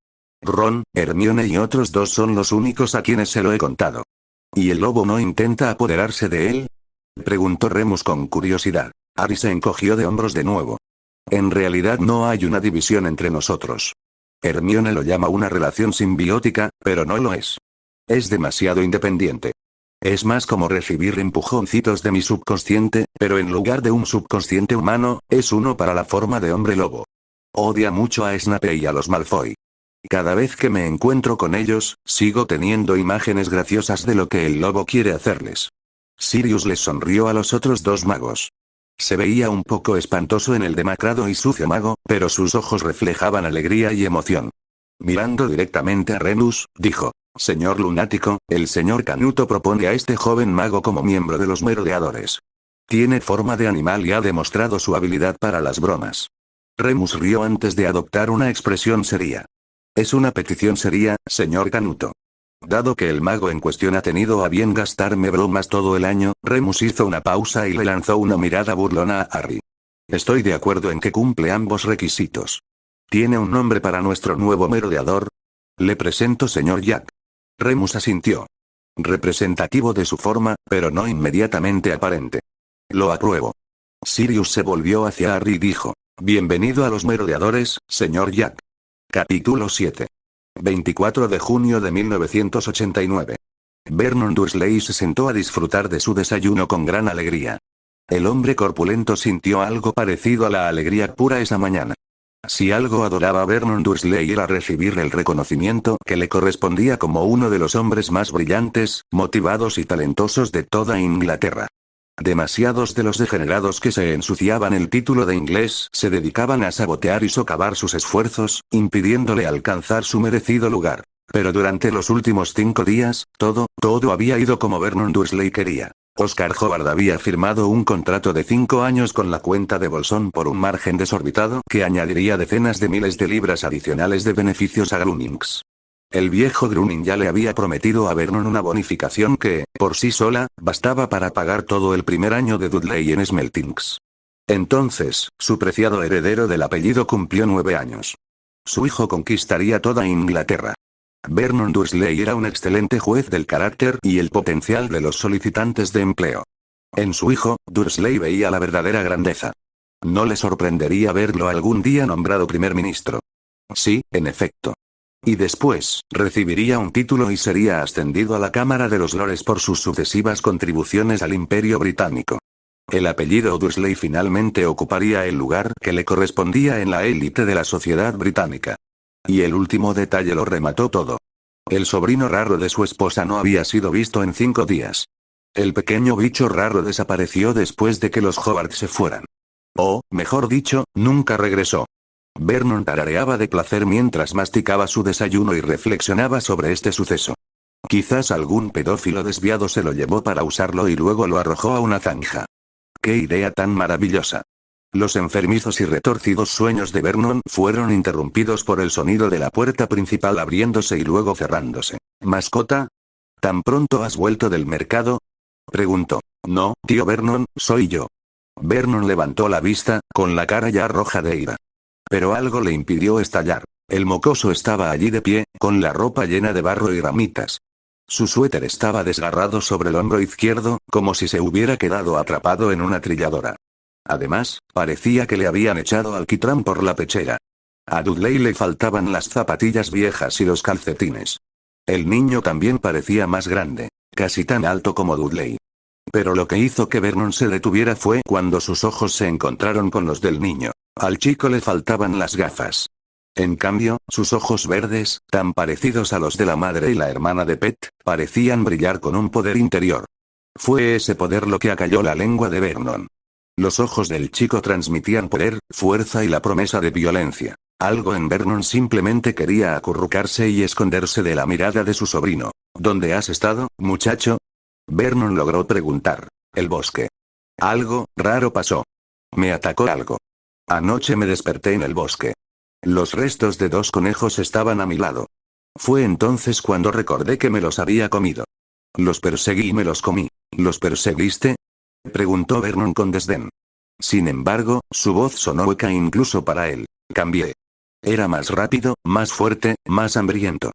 S1: Ron, Hermione y otros dos son los únicos a quienes se lo he contado. ¿Y el lobo no intenta apoderarse de él? Preguntó Remus con curiosidad. Harry se encogió de hombros de nuevo. En realidad no hay una división entre nosotros. Hermione lo llama una relación simbiótica, pero no lo es. Es demasiado independiente. Es más como recibir empujoncitos de mi subconsciente, pero en lugar de un subconsciente humano, es uno para la forma de hombre lobo. Odia mucho a Snape y a los Malfoy. Cada vez que me encuentro con ellos, sigo teniendo imágenes graciosas de lo que el lobo quiere hacerles. Sirius les sonrió a los otros dos magos. Se veía un poco espantoso en el demacrado y sucio mago, pero sus ojos reflejaban alegría y emoción. Mirando directamente a Remus, dijo: Señor lunático, el señor Canuto propone a este joven mago como miembro de los merodeadores. Tiene forma de animal y ha demostrado su habilidad para las bromas. Remus rió antes de adoptar una expresión seria. Es una petición seria, señor Canuto. Dado que el mago en cuestión ha tenido a bien gastarme bromas todo el año, Remus hizo una pausa y le lanzó una mirada burlona a Harry. Estoy de acuerdo en que cumple ambos requisitos. ¿Tiene un nombre para nuestro nuevo merodeador? Le presento señor Jack. Remus asintió. Representativo de su forma, pero no inmediatamente aparente. Lo apruebo. Sirius se volvió hacia Harry y dijo: Bienvenido a los merodeadores, señor Jack. Capítulo 7. 24 de junio de 1989. Vernon Dursley se sentó a disfrutar de su desayuno con gran alegría. El hombre corpulento sintió algo parecido a la alegría pura esa mañana. Si algo adoraba Vernon Dursley era recibir el reconocimiento que le correspondía como uno de los hombres más brillantes, motivados y talentosos de toda Inglaterra. Demasiados de los degenerados que se ensuciaban el título de inglés se dedicaban a sabotear y socavar sus esfuerzos, impidiéndole alcanzar su merecido lugar. Pero durante los últimos 5 días, todo había ido como Vernon Dursley quería. Oscar Howard había firmado un contrato de 5 años con la cuenta de Bolson por un margen desorbitado que añadiría decenas de miles de libras adicionales de beneficios a Grunnings. El viejo Grunning ya le había prometido a Vernon una bonificación que, por sí sola, bastaba para pagar todo el primer año de Dudley en Smeltings. Entonces, su preciado heredero del apellido cumplió 9 años. Su hijo conquistaría toda Inglaterra. Vernon Dursley era un excelente juez del carácter y el potencial de los solicitantes de empleo. En su hijo, Dursley veía la verdadera grandeza. No le sorprendería verlo algún día nombrado primer ministro. Sí, en efecto. Y después, recibiría un título y sería ascendido a la Cámara de los Lores por sus sucesivas contribuciones al Imperio Británico. El apellido Dursley finalmente ocuparía el lugar que le correspondía en la élite de la sociedad británica. Y el último detalle lo remató todo. El sobrino raro de su esposa no había sido visto en 5 días. El pequeño bicho raro desapareció después de que los Howard se fueran. O, mejor dicho, nunca regresó. Vernon tarareaba de placer mientras masticaba su desayuno y reflexionaba sobre este suceso. Quizás algún pedófilo desviado se lo llevó para usarlo y luego lo arrojó a una zanja. ¡Qué idea tan maravillosa! Los enfermizos y retorcidos sueños de Vernon fueron interrumpidos por el sonido de la puerta principal abriéndose y luego cerrándose. ¿Mascota? ¿Tan pronto has vuelto del mercado?, preguntó. No, tío Vernon, soy yo. Vernon levantó la vista, con la cara ya roja de ira. Pero algo le impidió estallar. El mocoso estaba allí de pie, con la ropa llena de barro y ramitas. Su suéter estaba desgarrado sobre el hombro izquierdo, como si se hubiera quedado atrapado en una trilladora. Además, parecía que le habían echado alquitrán por la pechera. A Dudley le faltaban las zapatillas viejas y los calcetines. El niño también parecía más grande, casi tan alto como Dudley. Pero lo que hizo que Vernon se detuviera fue cuando sus ojos se encontraron con los del niño. Al chico le faltaban las gafas. En cambio, sus ojos verdes, tan parecidos a los de la madre y la hermana de Pet, parecían brillar con un poder interior. Fue ese poder lo que acalló la lengua de Vernon. Los ojos del chico transmitían poder, fuerza y la promesa de violencia. Algo en Vernon simplemente quería acurrucarse y esconderse de la mirada de su sobrino. ¿Dónde has estado, muchacho?, Vernon logró preguntar. El bosque. Algo raro pasó. Me atacó algo. Anoche me desperté en el bosque. Los restos de 2 conejos estaban a mi lado. Fue entonces cuando recordé que me los había comido. Los perseguí y me los comí. ¿Los perseguiste?, preguntó Vernon con desdén. Sin embargo, su voz sonó hueca incluso para él. Cambié. Era más rápido, más fuerte, más hambriento.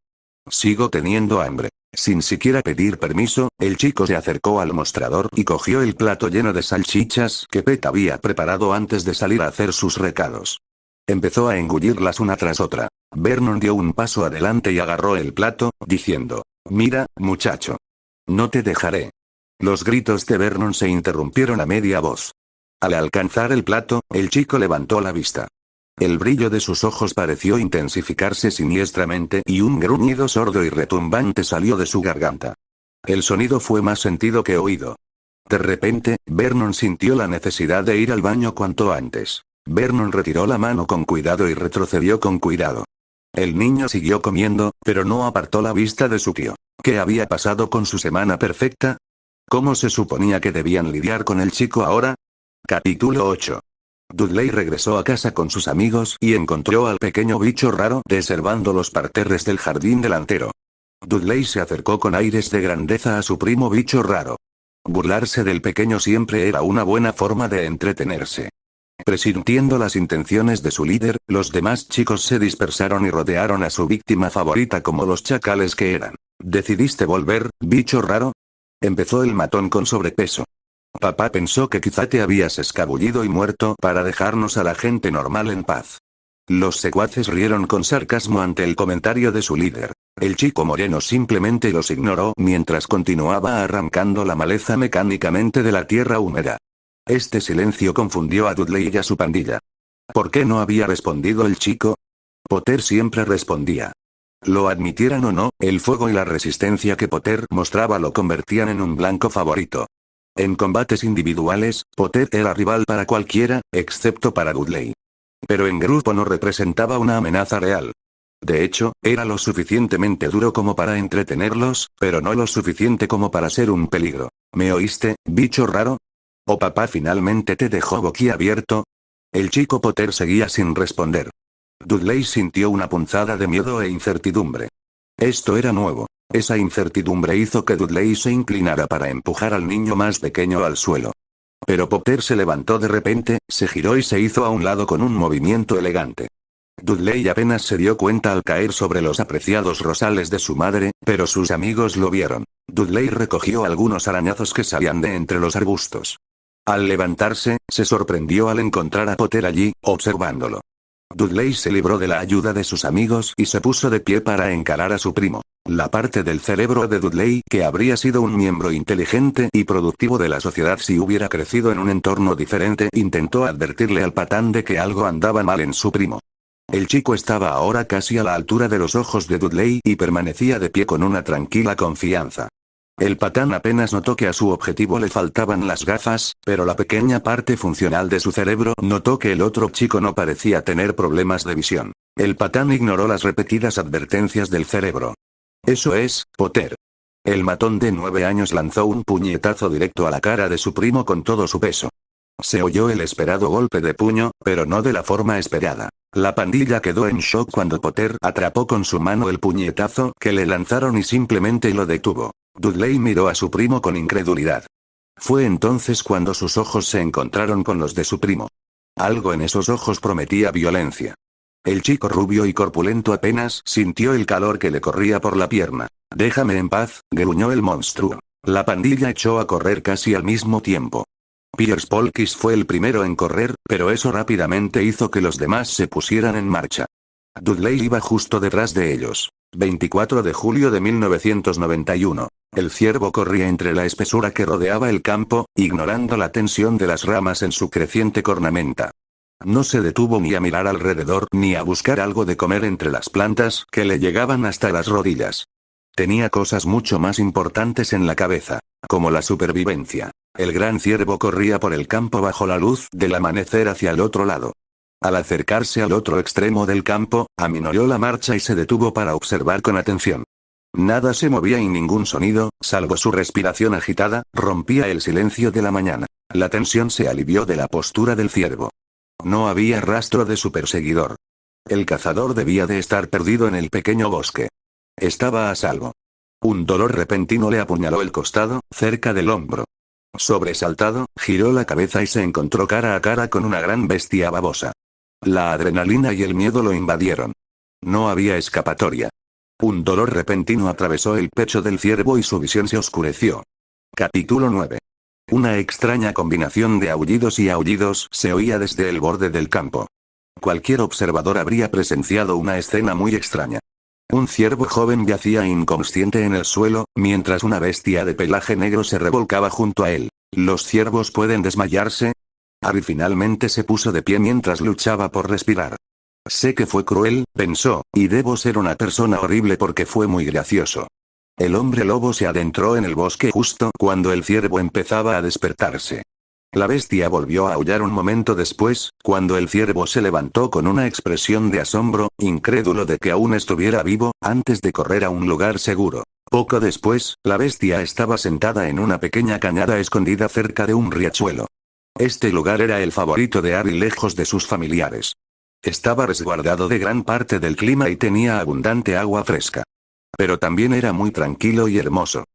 S1: Sigo teniendo hambre. Sin siquiera pedir permiso, el chico se acercó al mostrador y cogió el plato lleno de salchichas que Pet había preparado antes de salir a hacer sus recados. Empezó a engullirlas una tras otra. Vernon dio un paso adelante y agarró el plato, diciendo: Mira, muchacho. No te dejaré. Los gritos de Vernon se interrumpieron a media voz. Al alcanzar el plato, el chico levantó la vista. El brillo de sus ojos pareció intensificarse siniestramente y un gruñido sordo y retumbante salió de su garganta. El sonido fue más sentido que oído. De repente, Vernon sintió la necesidad de ir al baño cuanto antes. Vernon retiró la mano con cuidado y retrocedió con cuidado. El niño siguió comiendo, pero no apartó la vista de su tío. ¿Qué había pasado con su semana perfecta? ¿Cómo se suponía que debían lidiar con el chico ahora? Capítulo 8. Dudley regresó a casa con sus amigos y encontró al pequeño bicho raro deservando los parterres del jardín delantero. Dudley se acercó con aires de grandeza a su primo bicho raro. Burlarse del pequeño siempre era una buena forma de entretenerse. Presintiendo las intenciones de su líder, los demás chicos se dispersaron y rodearon a su víctima favorita como los chacales que eran. ¿Decidiste volver, bicho raro?, empezó el matón con sobrepeso. Papá pensó que quizá te habías escabullido y muerto para dejarnos a la gente normal en paz. Los secuaces rieron con sarcasmo ante el comentario de su líder. El chico moreno simplemente los ignoró mientras continuaba arrancando la maleza mecánicamente de la tierra húmeda. Este silencio confundió a Dudley y a su pandilla. ¿Por qué no había respondido el chico? Potter siempre respondía. Lo admitieran o no, el fuego y la resistencia que Potter mostraba lo convertían en un blanco favorito. En combates individuales, Potter era rival para cualquiera, excepto para Dudley. Pero en grupo no representaba una amenaza real. De hecho, era lo suficientemente duro como para entretenerlos, pero no lo suficiente como para ser un peligro. ¿Me oíste, bicho raro? ¿O papá finalmente te dejó boquiabierto? El chico Potter seguía sin responder. Dudley sintió una punzada de miedo e incertidumbre. Esto era nuevo. Esa incertidumbre hizo que Dudley se inclinara para empujar al niño más pequeño al suelo. Pero Potter se levantó de repente, se giró y se hizo a un lado con un movimiento elegante. Dudley apenas se dio cuenta al caer sobre los apreciados rosales de su madre, pero sus amigos lo vieron. Dudley recogió algunos arañazos que salían de entre los arbustos. Al levantarse, se sorprendió al encontrar a Potter allí, observándolo. Dudley se libró de la ayuda de sus amigos y se puso de pie para encarar a su primo. La parte del cerebro de Dudley que habría sido un miembro inteligente y productivo de la sociedad si hubiera crecido en un entorno diferente intentó advertirle al patán de que algo andaba mal en su primo. El chico estaba ahora casi a la altura de los ojos de Dudley y permanecía de pie con una tranquila confianza. El patán apenas notó que a su objetivo le faltaban las gafas, pero la pequeña parte funcional de su cerebro notó que el otro chico no parecía tener problemas de visión. El patán ignoró las repetidas advertencias del cerebro. Eso es, Potter. El matón de 9 años lanzó un puñetazo directo a la cara de su primo con todo su peso. Se oyó el esperado golpe de puño, pero no de la forma esperada. La pandilla quedó en shock cuando Potter atrapó con su mano el puñetazo que le lanzaron y simplemente lo detuvo. Dudley miró a su primo con incredulidad. Fue entonces cuando sus ojos se encontraron con los de su primo. Algo en esos ojos prometía violencia. El chico rubio y corpulento apenas sintió el calor que le corría por la pierna. «Déjame en paz», gruñó el monstruo. La pandilla echó a correr casi al mismo tiempo. Pierce Polkis fue el primero en correr, pero eso rápidamente hizo que los demás se pusieran en marcha. Dudley iba justo detrás de ellos. 24 de julio de 1991. El ciervo corría entre la espesura que rodeaba el campo, ignorando la tensión de las ramas en su creciente cornamenta. No se detuvo ni a mirar alrededor ni a buscar algo de comer entre las plantas que le llegaban hasta las rodillas. Tenía cosas mucho más importantes en la cabeza, como la supervivencia. El gran ciervo corría por el campo bajo la luz del amanecer hacia el otro lado. Al acercarse al otro extremo del campo, aminoreó la marcha y se detuvo para observar con atención. Nada se movía y ningún sonido, salvo su respiración agitada, rompía el silencio de la mañana. La tensión se alivió de la postura del ciervo. No había rastro de su perseguidor. El cazador debía de estar perdido en el pequeño bosque. Estaba a salvo. Un dolor repentino le apuñaló el costado, cerca del hombro. Sobresaltado, giró la cabeza y se encontró cara a cara con una gran bestia babosa. La adrenalina y el miedo lo invadieron. No había escapatoria. Un dolor repentino atravesó el pecho del ciervo y su visión se oscureció. Capítulo 9. Una extraña combinación de aullidos y aullidos se oía desde el borde del campo. Cualquier observador habría presenciado una escena muy extraña. Un ciervo joven yacía inconsciente en el suelo, mientras una bestia de pelaje negro se revolcaba junto a él. ¿Los ciervos pueden desmayarse? Harry finalmente se puso de pie mientras luchaba por respirar. Sé que fue cruel, pensó, y debo ser una persona horrible porque fue muy gracioso. El hombre lobo se adentró en el bosque justo cuando el ciervo empezaba a despertarse. La bestia volvió a aullar un momento después, cuando el ciervo se levantó con una expresión de asombro, incrédulo de que aún estuviera vivo, antes de correr a un lugar seguro. Poco después, la bestia estaba sentada en una pequeña cañada escondida cerca de un riachuelo. Este lugar era el favorito de Harry lejos de sus familiares. Estaba resguardado de gran parte del clima y tenía abundante agua fresca. Pero también era muy tranquilo y hermoso.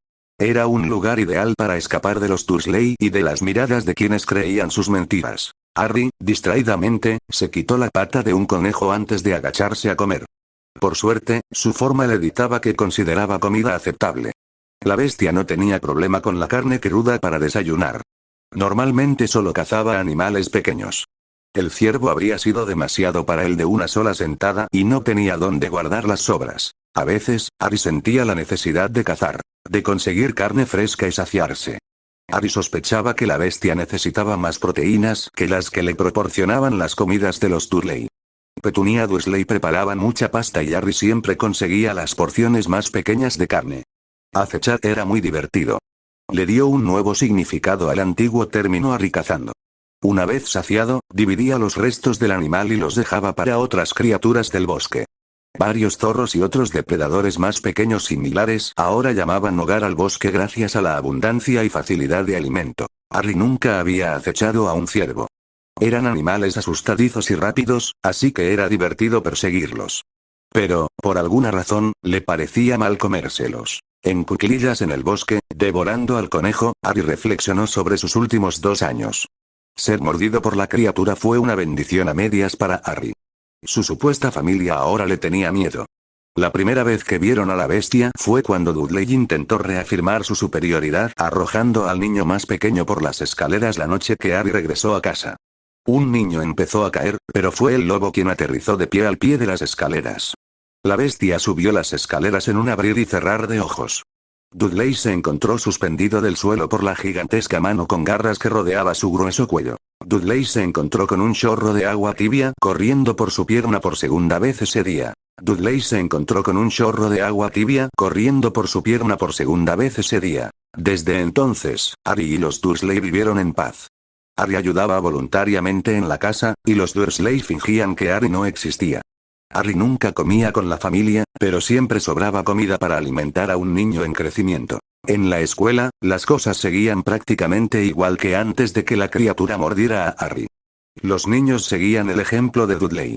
S1: Era un lugar ideal para escapar de los Dursley y de las miradas de quienes creían sus mentiras. Harry, distraídamente, se quitó la pata de un conejo antes de agacharse a comer. Por suerte, su forma le dictaba que consideraba comida aceptable. La bestia no tenía problema con la carne cruda para desayunar. Normalmente solo cazaba animales pequeños. El ciervo habría sido demasiado para él de una sola sentada y no tenía dónde guardar las sobras. A veces, Harry sentía la necesidad de cazar, de conseguir carne fresca y saciarse. Harry sospechaba que la bestia necesitaba más proteínas que las que le proporcionaban las comidas de los Dursley. Petunia Dursley preparaban mucha pasta y Harry siempre conseguía las porciones más pequeñas de carne. Acechar era muy divertido. Le dio un nuevo significado al antiguo término Harry cazando. Una vez saciado, dividía los restos del animal y los dejaba para otras criaturas del bosque. Varios zorros y otros depredadores más pequeños similares ahora llamaban hogar al bosque gracias a la abundancia y facilidad de alimento. Harry nunca había acechado a un ciervo. Eran animales asustadizos y rápidos, así que era divertido perseguirlos. Pero, por alguna razón, le parecía mal comérselos. En cuclillas en el bosque, devorando al conejo, Harry reflexionó sobre sus últimos 2 años. Ser mordido por la criatura fue una bendición a medias para Harry. Su supuesta familia ahora le tenía miedo. La primera vez que vieron a la bestia fue cuando Dudley intentó reafirmar su superioridad arrojando al niño más pequeño por las escaleras la noche que Harry regresó a casa. Un niño empezó a caer, pero fue el lobo quien aterrizó de pie al pie de las escaleras. La bestia subió las escaleras en un abrir y cerrar de ojos. Dudley se encontró suspendido del suelo por la gigantesca mano con garras que rodeaba su grueso cuello. Dudley se encontró con un chorro de agua tibia corriendo por su pierna por segunda vez ese día. Dudley se encontró con un chorro de agua tibia corriendo por su pierna por segunda vez ese día. Desde entonces, Harry y los Dursley vivieron en paz. Harry ayudaba voluntariamente en la casa, y los Dursley fingían que Harry no existía. Harry nunca comía con la familia, pero siempre sobraba comida para alimentar a un niño en crecimiento. En la escuela, las cosas seguían prácticamente igual que antes de que la criatura mordiera a Harry. Los niños seguían el ejemplo de Dudley.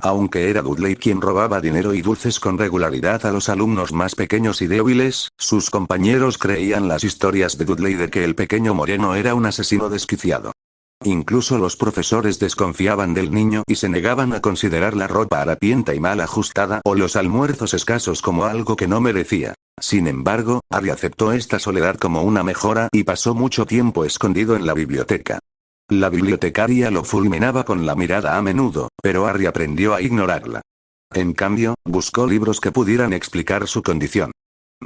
S1: Aunque era Dudley quien robaba dinero y dulces con regularidad a los alumnos más pequeños y débiles, sus compañeros creían las historias de Dudley de que el pequeño moreno era un asesino desquiciado. Incluso los profesores desconfiaban del niño y se negaban a considerar la ropa harapienta y mal ajustada o los almuerzos escasos como algo que no merecía. Sin embargo, Harry aceptó esta soledad como una mejora y pasó mucho tiempo escondido en la biblioteca. La bibliotecaria lo fulminaba con la mirada a menudo, pero Harry aprendió a ignorarla. En cambio, buscó libros que pudieran explicar su condición.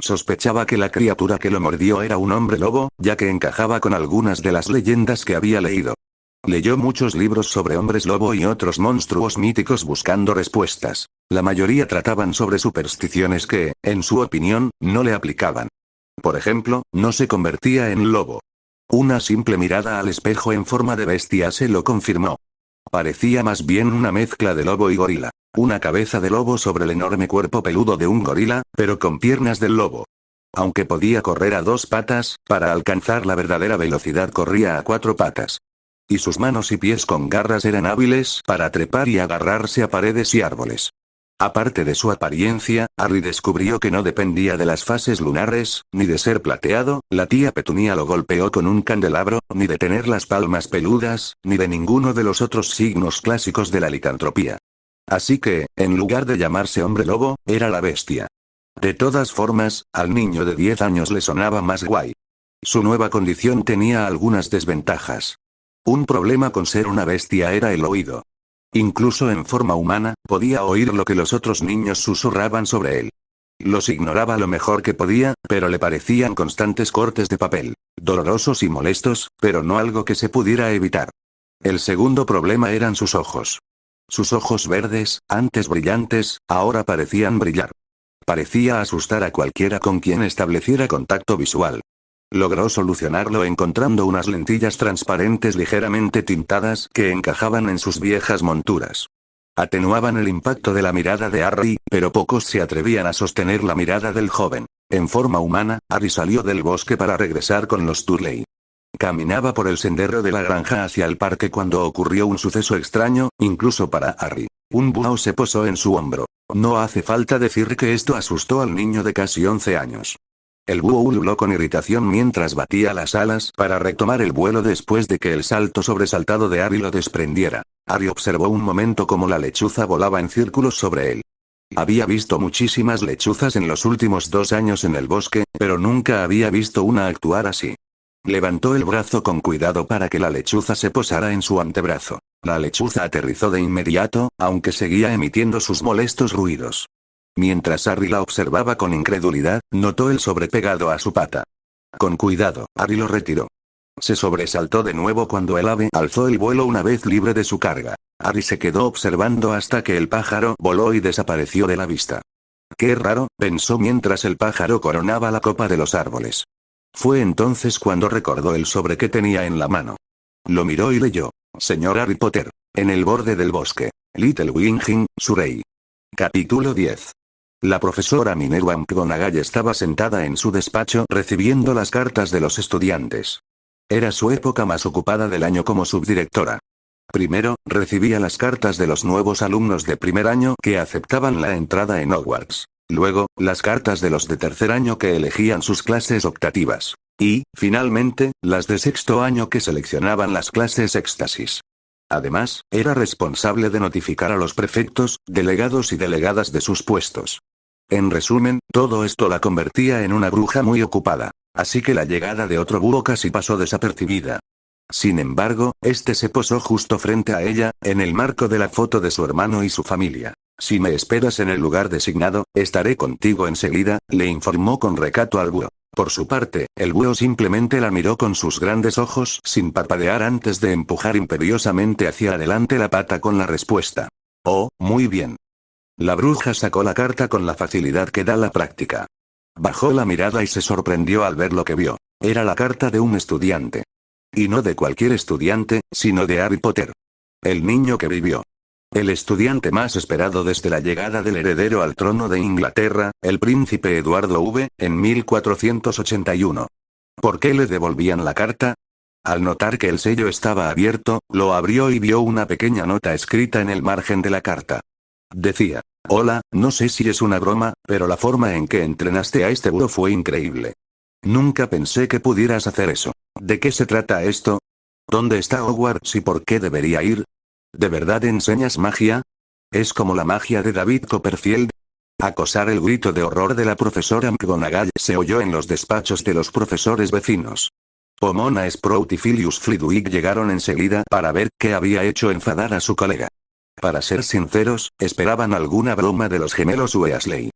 S1: Sospechaba que la criatura que lo mordió era un hombre lobo, ya que encajaba con algunas de las leyendas que había leído. Leyó muchos libros sobre hombres lobo y otros monstruos míticos buscando respuestas. La mayoría trataban sobre supersticiones que, en su opinión, no le aplicaban. Por ejemplo, no se convertía en lobo. Una simple mirada al espejo en forma de bestia se lo confirmó. Parecía más bien una mezcla de lobo y gorila. Una cabeza de lobo sobre el enorme cuerpo peludo de un gorila, pero con piernas del lobo. Aunque podía correr a 2 patas, para alcanzar la verdadera velocidad corría a 4 patas. Y sus manos y pies con garras eran hábiles para trepar y agarrarse a paredes y árboles. Aparte de su apariencia, Harry descubrió que no dependía de las fases lunares, ni de ser plateado, la tía Petunia lo golpeó con un candelabro, ni de tener las palmas peludas, ni de ninguno de los otros signos clásicos de la licantropía. Así que, en lugar de llamarse hombre lobo, era la bestia. De todas formas, al niño de 10 años le sonaba más guay. Su nueva condición tenía algunas desventajas. Un problema con ser una bestia era el oído. Incluso en forma humana, podía oír lo que los otros niños susurraban sobre él. Los ignoraba lo mejor que podía, pero le parecían constantes cortes de papel, dolorosos y molestos, pero no algo que se pudiera evitar. El segundo problema eran sus ojos. Sus ojos verdes, antes brillantes, ahora parecían brillar. Parecía asustar a cualquiera con quien estableciera contacto visual. Logró solucionarlo encontrando unas lentillas transparentes ligeramente tintadas que encajaban en sus viejas monturas. Atenuaban el impacto de la mirada de Harry, pero pocos se atrevían a sostener la mirada del joven. En forma humana, Harry salió del bosque para regresar con los Dursley. Caminaba por el sendero de la granja hacia el parque cuando ocurrió un suceso extraño, incluso para Harry. Un búho se posó en su hombro. No hace falta decir que esto asustó al niño de casi 11 años. El búho ululó con irritación mientras batía las alas para retomar el vuelo después de que el salto sobresaltado de Harry lo desprendiera. Harry observó un momento cómo la lechuza volaba en círculos sobre él. Había visto muchísimas lechuzas en los últimos 2 años en el bosque, pero nunca había visto una actuar así. Levantó el brazo con cuidado para que la lechuza se posara en su antebrazo. La lechuza aterrizó de inmediato, aunque seguía emitiendo sus molestos ruidos. Mientras Harry la observaba con incredulidad, notó el sobre pegado a su pata. Con cuidado, Harry lo retiró. Se sobresaltó de nuevo cuando el ave alzó el vuelo una vez libre de su carga. Harry se quedó observando hasta que el pájaro voló y desapareció de la vista. Qué raro, pensó mientras el pájaro coronaba la copa de los árboles. Fue entonces cuando recordó el sobre que tenía en la mano. Lo miró y leyó: Señor Harry Potter. En el borde del bosque. Little Winging, Surrey. Capítulo 10. La profesora Minerva McGonagall estaba sentada en su despacho recibiendo las cartas de los estudiantes. Era su época más ocupada del año como subdirectora. Primero, recibía las cartas de los nuevos alumnos de primer año que aceptaban la entrada en Hogwarts. Luego, las cartas de los de tercer año que elegían sus clases optativas. Y, finalmente, las de sexto año que seleccionaban las clases éxtasis. Además, era responsable de notificar a los prefectos, delegados y delegadas de sus puestos. En resumen, todo esto la convertía en una bruja muy ocupada. Así que la llegada de otro búho casi pasó desapercibida. Sin embargo, este se posó justo frente a ella, en el marco de la foto de su hermano y su familia. Si me esperas en el lugar designado, estaré contigo enseguida, le informó con recato al búho. Por su parte, el búho simplemente la miró con sus grandes ojos sin parpadear antes de empujar imperiosamente hacia adelante la pata con la respuesta. Oh, muy bien. La bruja sacó la carta con la facilidad que da la práctica. Bajó la mirada y se sorprendió al ver lo que vio. Era la carta de un estudiante. Y no de cualquier estudiante, sino de Harry Potter. El niño que vivió. El estudiante más esperado desde la llegada del heredero al trono de Inglaterra, el príncipe Eduardo V, en 1481. ¿Por qué le devolvían la carta? Al notar que el sello estaba abierto, lo abrió y vio una pequeña nota escrita en el margen de la carta. Decía: Hola, no sé si es una broma, pero la forma en que entrenaste a este búho fue increíble. Nunca pensé que pudieras hacer eso. ¿De qué se trata esto? ¿Dónde está Hogwarts y por qué debería ir? ¿De verdad enseñas magia? ¿Es como la magia de David Copperfield? Acosar. El grito de horror de la profesora McGonagall se oyó en los despachos de los profesores vecinos. Pomona Sprout y Filius Flitwick llegaron enseguida para ver qué había hecho enfadar a su colega. Para ser sinceros, esperaban alguna broma de los gemelos Weasley.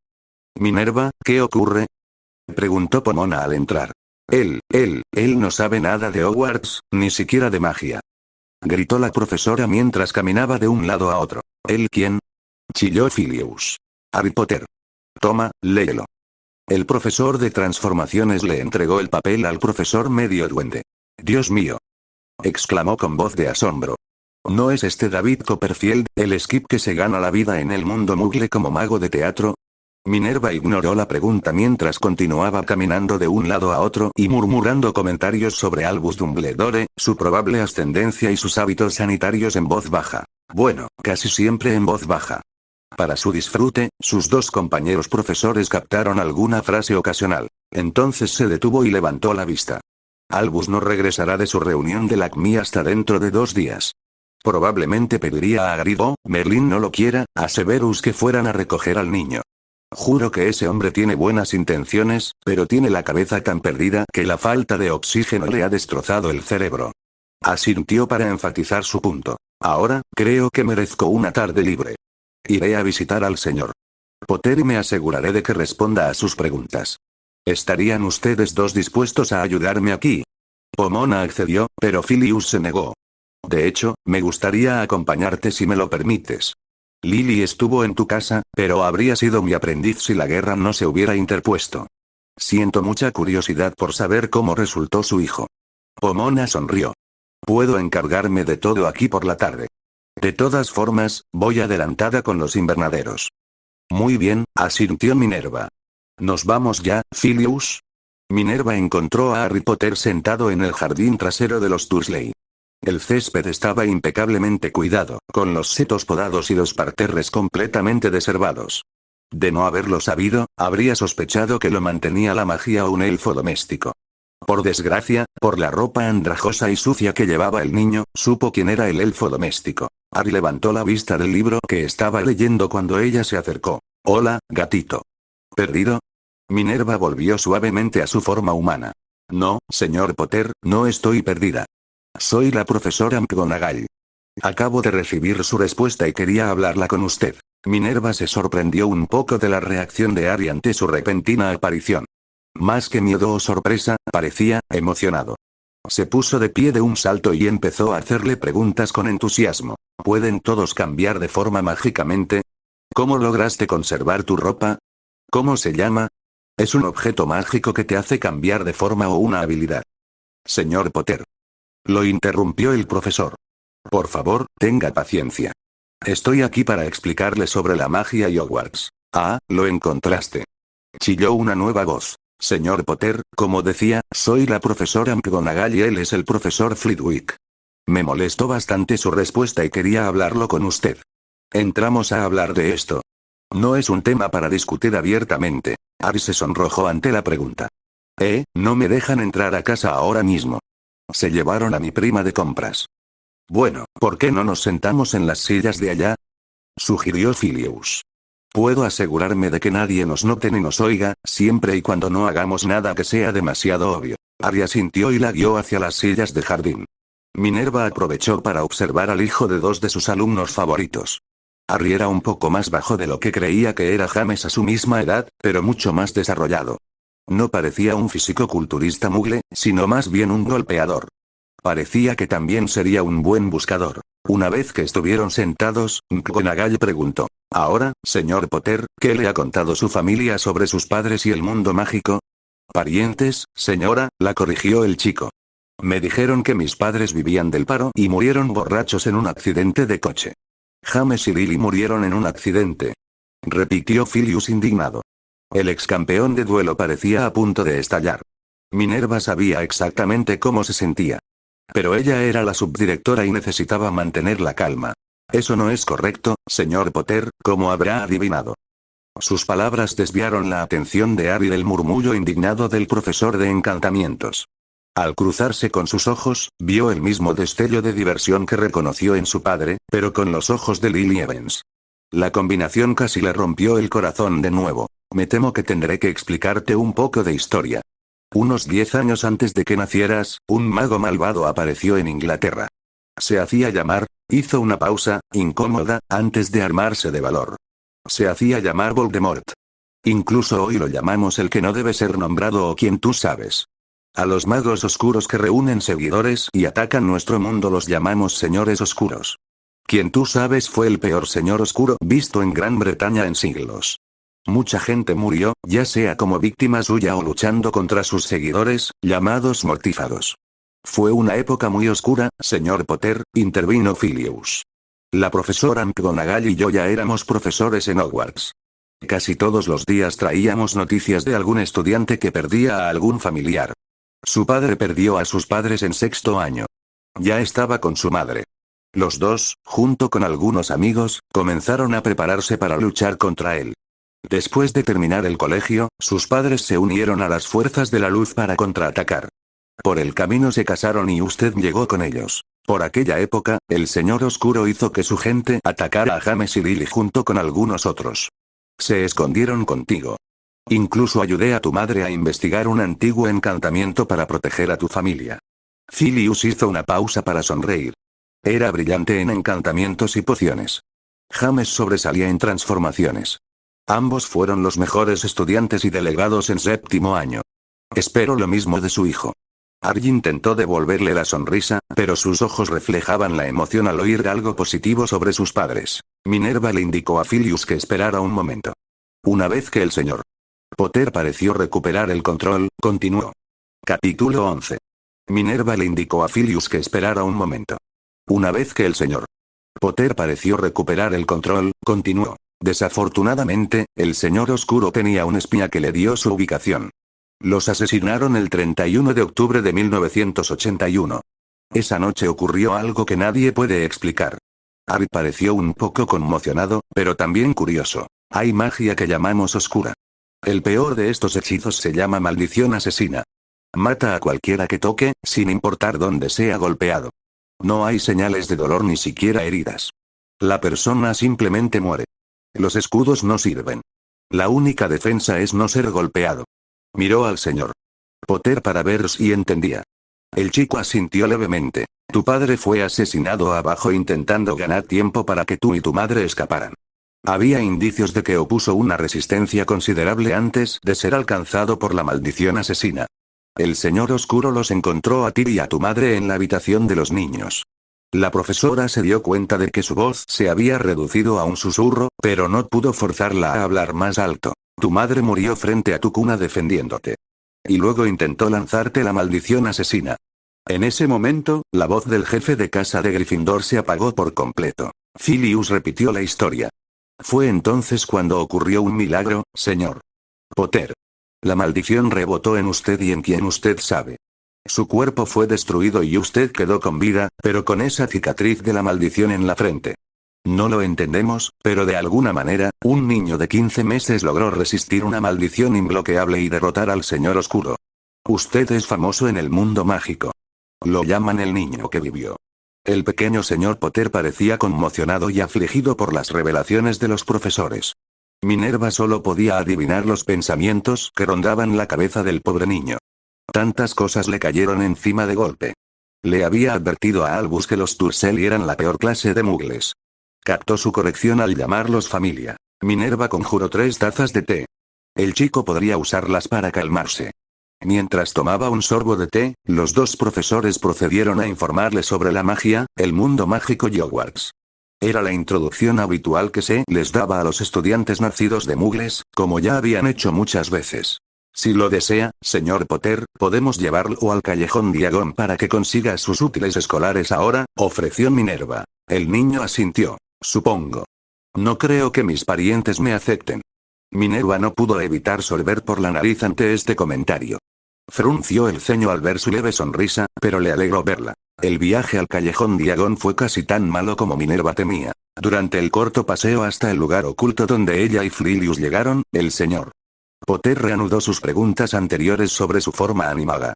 S1: Minerva, ¿qué ocurre? Preguntó Pomona al entrar. Él no sabe nada de Hogwarts, ni siquiera de magia. Gritó la profesora mientras caminaba de un lado a otro. ¿Él quién? Chilló Filius. Harry Potter. Toma, léelo. El profesor de transformaciones le entregó el papel al profesor medio duende. Dios mío. Exclamó con voz de asombro. ¿No es este David Copperfield, el Skip que se gana la vida en el mundo Muggle como mago de teatro? Minerva ignoró la pregunta mientras continuaba caminando de un lado a otro y murmurando comentarios sobre Albus Dumbledore, su probable ascendencia y sus hábitos sanitarios en voz baja. Bueno, casi siempre en voz baja. Para su disfrute, sus dos compañeros profesores captaron alguna frase ocasional. Entonces se detuvo y levantó la vista. Albus no regresará de su reunión de la ACMI hasta dentro de 2 días. Probablemente pediría a Hagrid o, Merlin no lo quiera, a Severus que fueran a recoger al niño. Juro que ese hombre tiene buenas intenciones, pero tiene la cabeza tan perdida que la falta de oxígeno le ha destrozado el cerebro. Asintió para enfatizar su punto. Ahora, creo que merezco una tarde libre. Iré a visitar al señor Potter y me aseguraré de que responda a sus preguntas. ¿Estarían ustedes dos dispuestos a ayudarme aquí? Pomona accedió, pero Filius se negó. De hecho, me gustaría acompañarte si me lo permites. Lily estuvo en tu casa, pero habría sido mi aprendiz si la guerra no se hubiera interpuesto. Siento mucha curiosidad por saber cómo resultó su hijo. Pomona sonrió. Puedo encargarme de todo aquí por la tarde. De todas formas, voy adelantada con los invernaderos. Muy bien, asintió Minerva. ¿Nos vamos ya, Filius? Minerva encontró a Harry Potter sentado en el jardín trasero de los Dursley. El césped estaba impecablemente cuidado, con los setos podados y los parterres completamente desherbados. De no haberlo sabido, habría sospechado que lo mantenía la magia o un elfo doméstico. Por desgracia, por la ropa andrajosa y sucia que llevaba el niño, supo quién era el elfo doméstico. Harry levantó la vista del libro que estaba leyendo cuando ella se acercó. Hola, gatito. ¿Perdido? Minerva volvió suavemente a su forma humana. No, señor Potter, no estoy perdida. Soy la profesora McGonagall. Acabo de recibir su respuesta y quería hablarla con usted. Minerva se sorprendió un poco de la reacción de Harry ante su repentina aparición. Más que miedo o sorpresa, parecía emocionado. Se puso de pie de un salto y empezó a hacerle preguntas con entusiasmo. ¿Pueden todos cambiar de forma mágicamente? ¿Cómo lograste conservar tu ropa? ¿Cómo se llama? ¿Es un objeto mágico que te hace cambiar de forma o una habilidad? Señor Potter. Lo interrumpió el profesor. Por favor, tenga paciencia. Estoy aquí para explicarle sobre la magia y Hogwarts. Ah, lo encontraste. Chilló una nueva voz. Señor Potter, como decía, soy la profesora McGonagall y él es el profesor Flitwick. Me molestó bastante su respuesta y quería hablarlo con usted. Entramos a hablar de esto. No es un tema para discutir abiertamente. Harry se sonrojó ante la pregunta. No me dejan entrar a casa ahora mismo. Se llevaron a mi prima de compras. Bueno, ¿por qué no nos sentamos en las sillas de allá? Sugirió Filius. Puedo asegurarme de que nadie nos note ni nos oiga, siempre y cuando no hagamos nada que sea demasiado obvio. Harry asintió y la guió hacia las sillas de jardín. Minerva aprovechó para observar al hijo de dos de sus alumnos favoritos. Harry era un poco más bajo de lo que creía que era James a su misma edad, pero mucho más desarrollado. No parecía un fisicoculturista mugle, sino más bien un golpeador. Parecía que también sería un buen buscador. Una vez que estuvieron sentados, McGonagall preguntó. Ahora, señor Potter, ¿qué le ha contado su familia sobre sus padres y el mundo mágico? Parientes, señora, la corrigió el chico. Me dijeron que mis padres vivían del paro y murieron borrachos en un accidente de coche. James y Lily murieron en un accidente. Repitió Filius indignado. El ex campeón de duelo parecía a punto de estallar. Minerva sabía exactamente cómo se sentía. Pero ella era la subdirectora y necesitaba mantener la calma. Eso no es correcto, señor Potter, como habrá adivinado. Sus palabras desviaron la atención de Harry del murmullo indignado del profesor de encantamientos. Al cruzarse con sus ojos, vio el mismo destello de diversión que reconoció en su padre, pero con los ojos de Lily Evans. La combinación casi le rompió el corazón de nuevo. Me temo que tendré que explicarte un poco de historia. Unos 10 años antes de que nacieras, un mago malvado apareció en Inglaterra. Se hacía llamar, hizo una pausa, incómoda, antes de armarse de valor. Se hacía llamar Voldemort. Incluso hoy lo llamamos el que no debe ser nombrado o quien tú sabes. A los magos oscuros que reúnen seguidores y atacan nuestro mundo los llamamos señores oscuros. Quien tú sabes fue el peor señor oscuro visto en Gran Bretaña en siglos. Mucha gente murió, ya sea como víctima suya o luchando contra sus seguidores, llamados mortífagos. Fue una época muy oscura, señor Potter, intervino Filius. La profesora McGonagall y yo ya éramos profesores en Hogwarts. Casi todos los días traíamos noticias de algún estudiante que perdía a algún familiar. Su padre perdió a sus padres en sexto año. Ya estaba con su madre. Los dos, junto con algunos amigos, comenzaron a prepararse para luchar contra él. Después de terminar el colegio, sus padres se unieron a las fuerzas de la luz para contraatacar. Por el camino se casaron y usted llegó con ellos. Por aquella época, el señor oscuro hizo que su gente atacara a James y Lily junto con algunos otros. Se escondieron contigo. Incluso ayudé a tu madre a investigar un antiguo encantamiento para proteger a tu familia. Filius hizo una pausa para sonreír. Era brillante en encantamientos y pociones. James sobresalía en transformaciones. Ambos fueron los mejores estudiantes y delegados en séptimo año. Espero lo mismo de su hijo. Harry intentó devolverle la sonrisa, pero sus ojos reflejaban la emoción al oír algo positivo sobre sus padres. Minerva le indicó a Filius que esperara un momento. Una vez que el señor Potter pareció recuperar el control, continuó. Capítulo 11. Minerva le indicó a Filius que esperara un momento. Una vez que el señor Potter pareció recuperar el control, continuó. Desafortunadamente, el señor oscuro tenía un espía que le dio su ubicación. Los asesinaron el 31 de octubre de 1981. Esa noche ocurrió algo que nadie puede explicar. Harry pareció un poco conmocionado, pero también curioso. Hay magia que llamamos oscura. El peor de estos hechizos se llama maldición asesina. Mata a cualquiera que toque, sin importar dónde sea golpeado. No hay señales de dolor ni siquiera heridas. La persona simplemente muere. Los escudos no sirven. La única defensa es no ser golpeado. Miró al señor Potter para ver si entendía. El chico asintió levemente. Tu padre fue asesinado abajo intentando ganar tiempo para que tú y tu madre escaparan. Había indicios de que opuso una resistencia considerable antes de ser alcanzado por la maldición asesina. El señor oscuro los encontró a ti y a tu madre en la habitación de los niños. La profesora se dio cuenta de que su voz se había reducido a un susurro, pero no pudo forzarla a hablar más alto. Tu madre murió frente a tu cuna defendiéndote. Y luego intentó lanzarte la maldición asesina. En ese momento, la voz del jefe de casa de Gryffindor se apagó por completo. Sirius repitió la historia. Fue entonces cuando ocurrió un milagro, señor Potter. La maldición rebotó en usted y en quien usted sabe. Su cuerpo fue destruido y usted quedó con vida, pero con esa cicatriz de la maldición en la frente. No lo entendemos, pero de alguna manera, un niño de 15 meses logró resistir una maldición imbloqueable y derrotar al señor oscuro. Usted es famoso en el mundo mágico. Lo llaman el niño que vivió. El pequeño señor Potter parecía conmocionado y afligido por las revelaciones de los profesores. Minerva solo podía adivinar los pensamientos que rondaban la cabeza del pobre niño. Tantas cosas le cayeron encima de golpe. Le había advertido a Albus que los Dursley eran la peor clase de muggles. Captó su corrección al llamarlos familia. Minerva conjuró 3 tazas de té. El chico podría usarlas para calmarse. Mientras tomaba un sorbo de té, los 2 profesores procedieron a informarle sobre la magia, el mundo mágico y Hogwarts. Era la introducción habitual que se les daba a los estudiantes nacidos de muggles, como ya habían hecho muchas veces. Si lo desea, señor Potter, podemos llevarlo al callejón Diagon para que consiga sus útiles escolares ahora, ofreció Minerva. El niño asintió. Supongo. No creo que mis parientes me acepten. Minerva no pudo evitar sorber por la nariz ante este comentario. Frunció el ceño al ver su leve sonrisa, pero le alegró verla. El viaje al callejón Diagon fue casi tan malo como Minerva temía. Durante el corto paseo hasta el lugar oculto donde ella y Sirius llegaron, el señor Potter reanudó sus preguntas anteriores sobre su forma animada.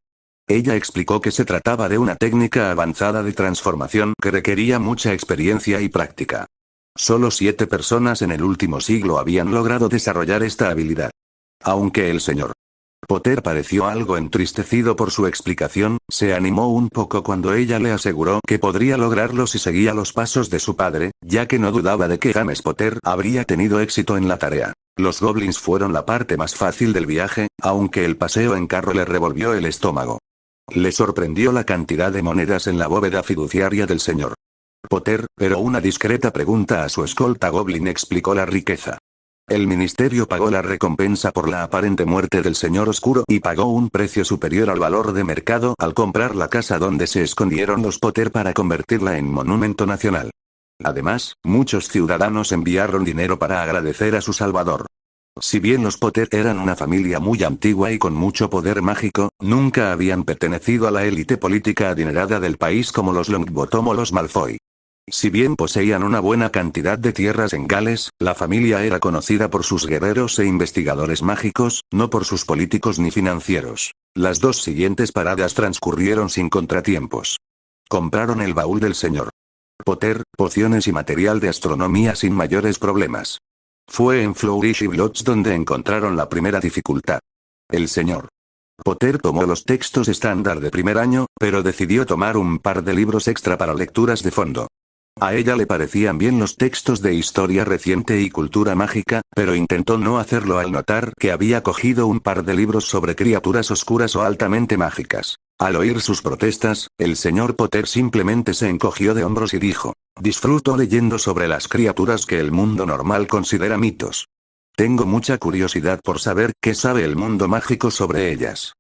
S1: Ella explicó que se trataba de una técnica avanzada de transformación que requería mucha experiencia y práctica. Solo 7 personas en el último siglo habían logrado desarrollar esta habilidad. Aunque el señor Potter pareció algo entristecido por su explicación, se animó un poco cuando ella le aseguró que podría lograrlo si seguía los pasos de su padre, ya que no dudaba de que James Potter habría tenido éxito en la tarea. Los goblins fueron la parte más fácil del viaje, aunque el paseo en carro le revolvió el estómago. Le sorprendió la cantidad de monedas en la bóveda fiduciaria del señor Potter, pero una discreta pregunta a su escolta goblin explicó la riqueza. El ministerio pagó la recompensa por la aparente muerte del señor oscuro y pagó un precio superior al valor de mercado al comprar la casa donde se escondieron los Potter para convertirla en monumento nacional. Además, muchos ciudadanos enviaron dinero para agradecer a su salvador. Si bien los Potter eran una familia muy antigua y con mucho poder mágico, nunca habían pertenecido a la élite política adinerada del país como los Longbottom o los Malfoy. Si bien poseían una buena cantidad de tierras en Gales, la familia era conocida por sus guerreros e investigadores mágicos, no por sus políticos ni financieros. Las 2 siguientes paradas transcurrieron sin contratiempos. Compraron el baúl del señor Potter, pociones y material de astronomía sin mayores problemas. Fue en Flourish y Blotts donde encontraron la primera dificultad. El señor Potter tomó los textos estándar de primer año, pero decidió tomar un par de libros extra para lecturas de fondo. A ella le parecían bien los textos de historia reciente y cultura mágica, pero intentó no hacerlo al notar que había cogido un par de libros sobre criaturas oscuras o altamente mágicas. Al oír sus protestas, el señor Potter simplemente se encogió de hombros y dijo: disfruto leyendo sobre las criaturas que el mundo normal considera mitos. Tengo mucha curiosidad por saber qué sabe el mundo mágico sobre ellas.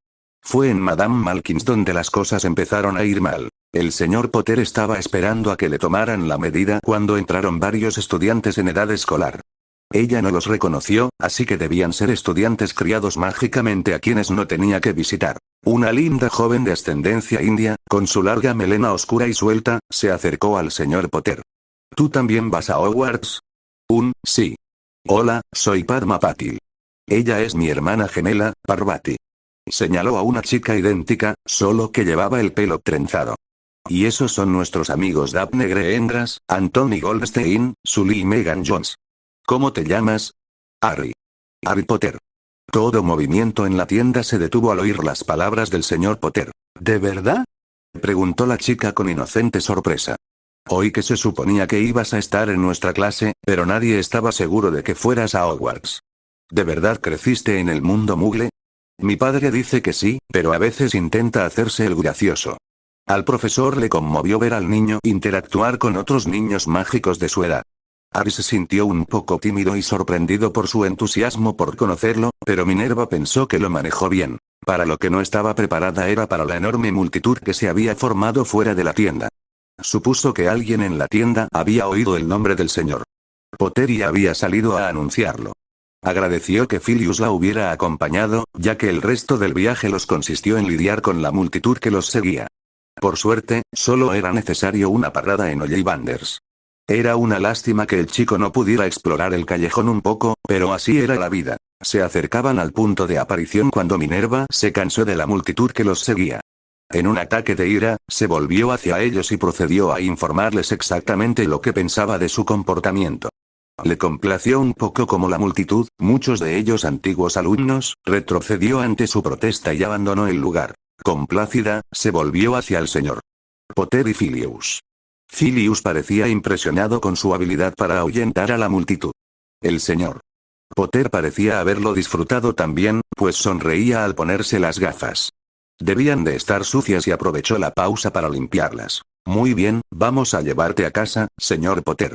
S1: Fue en Madame Malkins donde las cosas empezaron a ir mal. El señor Potter estaba esperando a que le tomaran la medida cuando entraron varios estudiantes en edad escolar. Ella no los reconoció, así que debían ser estudiantes criados mágicamente a quienes no tenía que visitar. Una linda joven de ascendencia india, con su larga melena oscura y suelta, se acercó al señor Potter. ¿Tú también vas a Hogwarts? Sí. Hola, soy Padma Patil. Ella es mi hermana gemela, Parvati. Señaló a una chica idéntica, solo que llevaba el pelo trenzado. Y esos son nuestros amigos Daphne Greengrass, Anthony Goldstein, Sully y Megan Jones. ¿Cómo te llamas? Harry. Harry Potter. Todo movimiento en la tienda se detuvo al oír las palabras del señor Potter.
S2: ¿De verdad?
S1: Preguntó la chica con inocente sorpresa. Oí que se suponía que ibas a estar en nuestra clase, pero nadie estaba seguro de que fueras a Hogwarts. ¿De verdad creciste en el mundo Muggle? Mi padre dice que sí, pero a veces intenta hacerse el gracioso. Al profesor le conmovió ver al niño interactuar con otros niños mágicos de su edad. Harry se sintió un poco tímido y sorprendido por su entusiasmo por conocerlo, pero Minerva pensó que lo manejó bien. Para lo que no estaba preparada era para la enorme multitud que se había formado fuera de la tienda. Supuso que alguien en la tienda había oído el nombre del señor Potter y había salido a anunciarlo. Agradeció que Filius la hubiera acompañado, ya que el resto del viaje los consistió en lidiar con la multitud que los seguía. Por suerte, solo era necesario una parada en Ollivanders. Era una lástima que el chico no pudiera explorar el callejón un poco, pero así era la vida. Se acercaban al punto de aparición cuando Minerva se cansó de la multitud que los seguía. En un ataque de ira, se volvió hacia ellos y procedió a informarles exactamente lo que pensaba de su comportamiento. Le complació un poco como la multitud, muchos de ellos antiguos alumnos, retrocedió ante su protesta y abandonó el lugar. Complácida, se volvió hacia el señor Potter y Filius. Filius parecía impresionado con su habilidad para ahuyentar a la multitud. El señor Potter parecía haberlo disfrutado también, pues sonreía al ponerse las gafas. Debían de estar sucias y aprovechó la pausa para limpiarlas. Muy bien, vamos a llevarte a casa, señor Potter.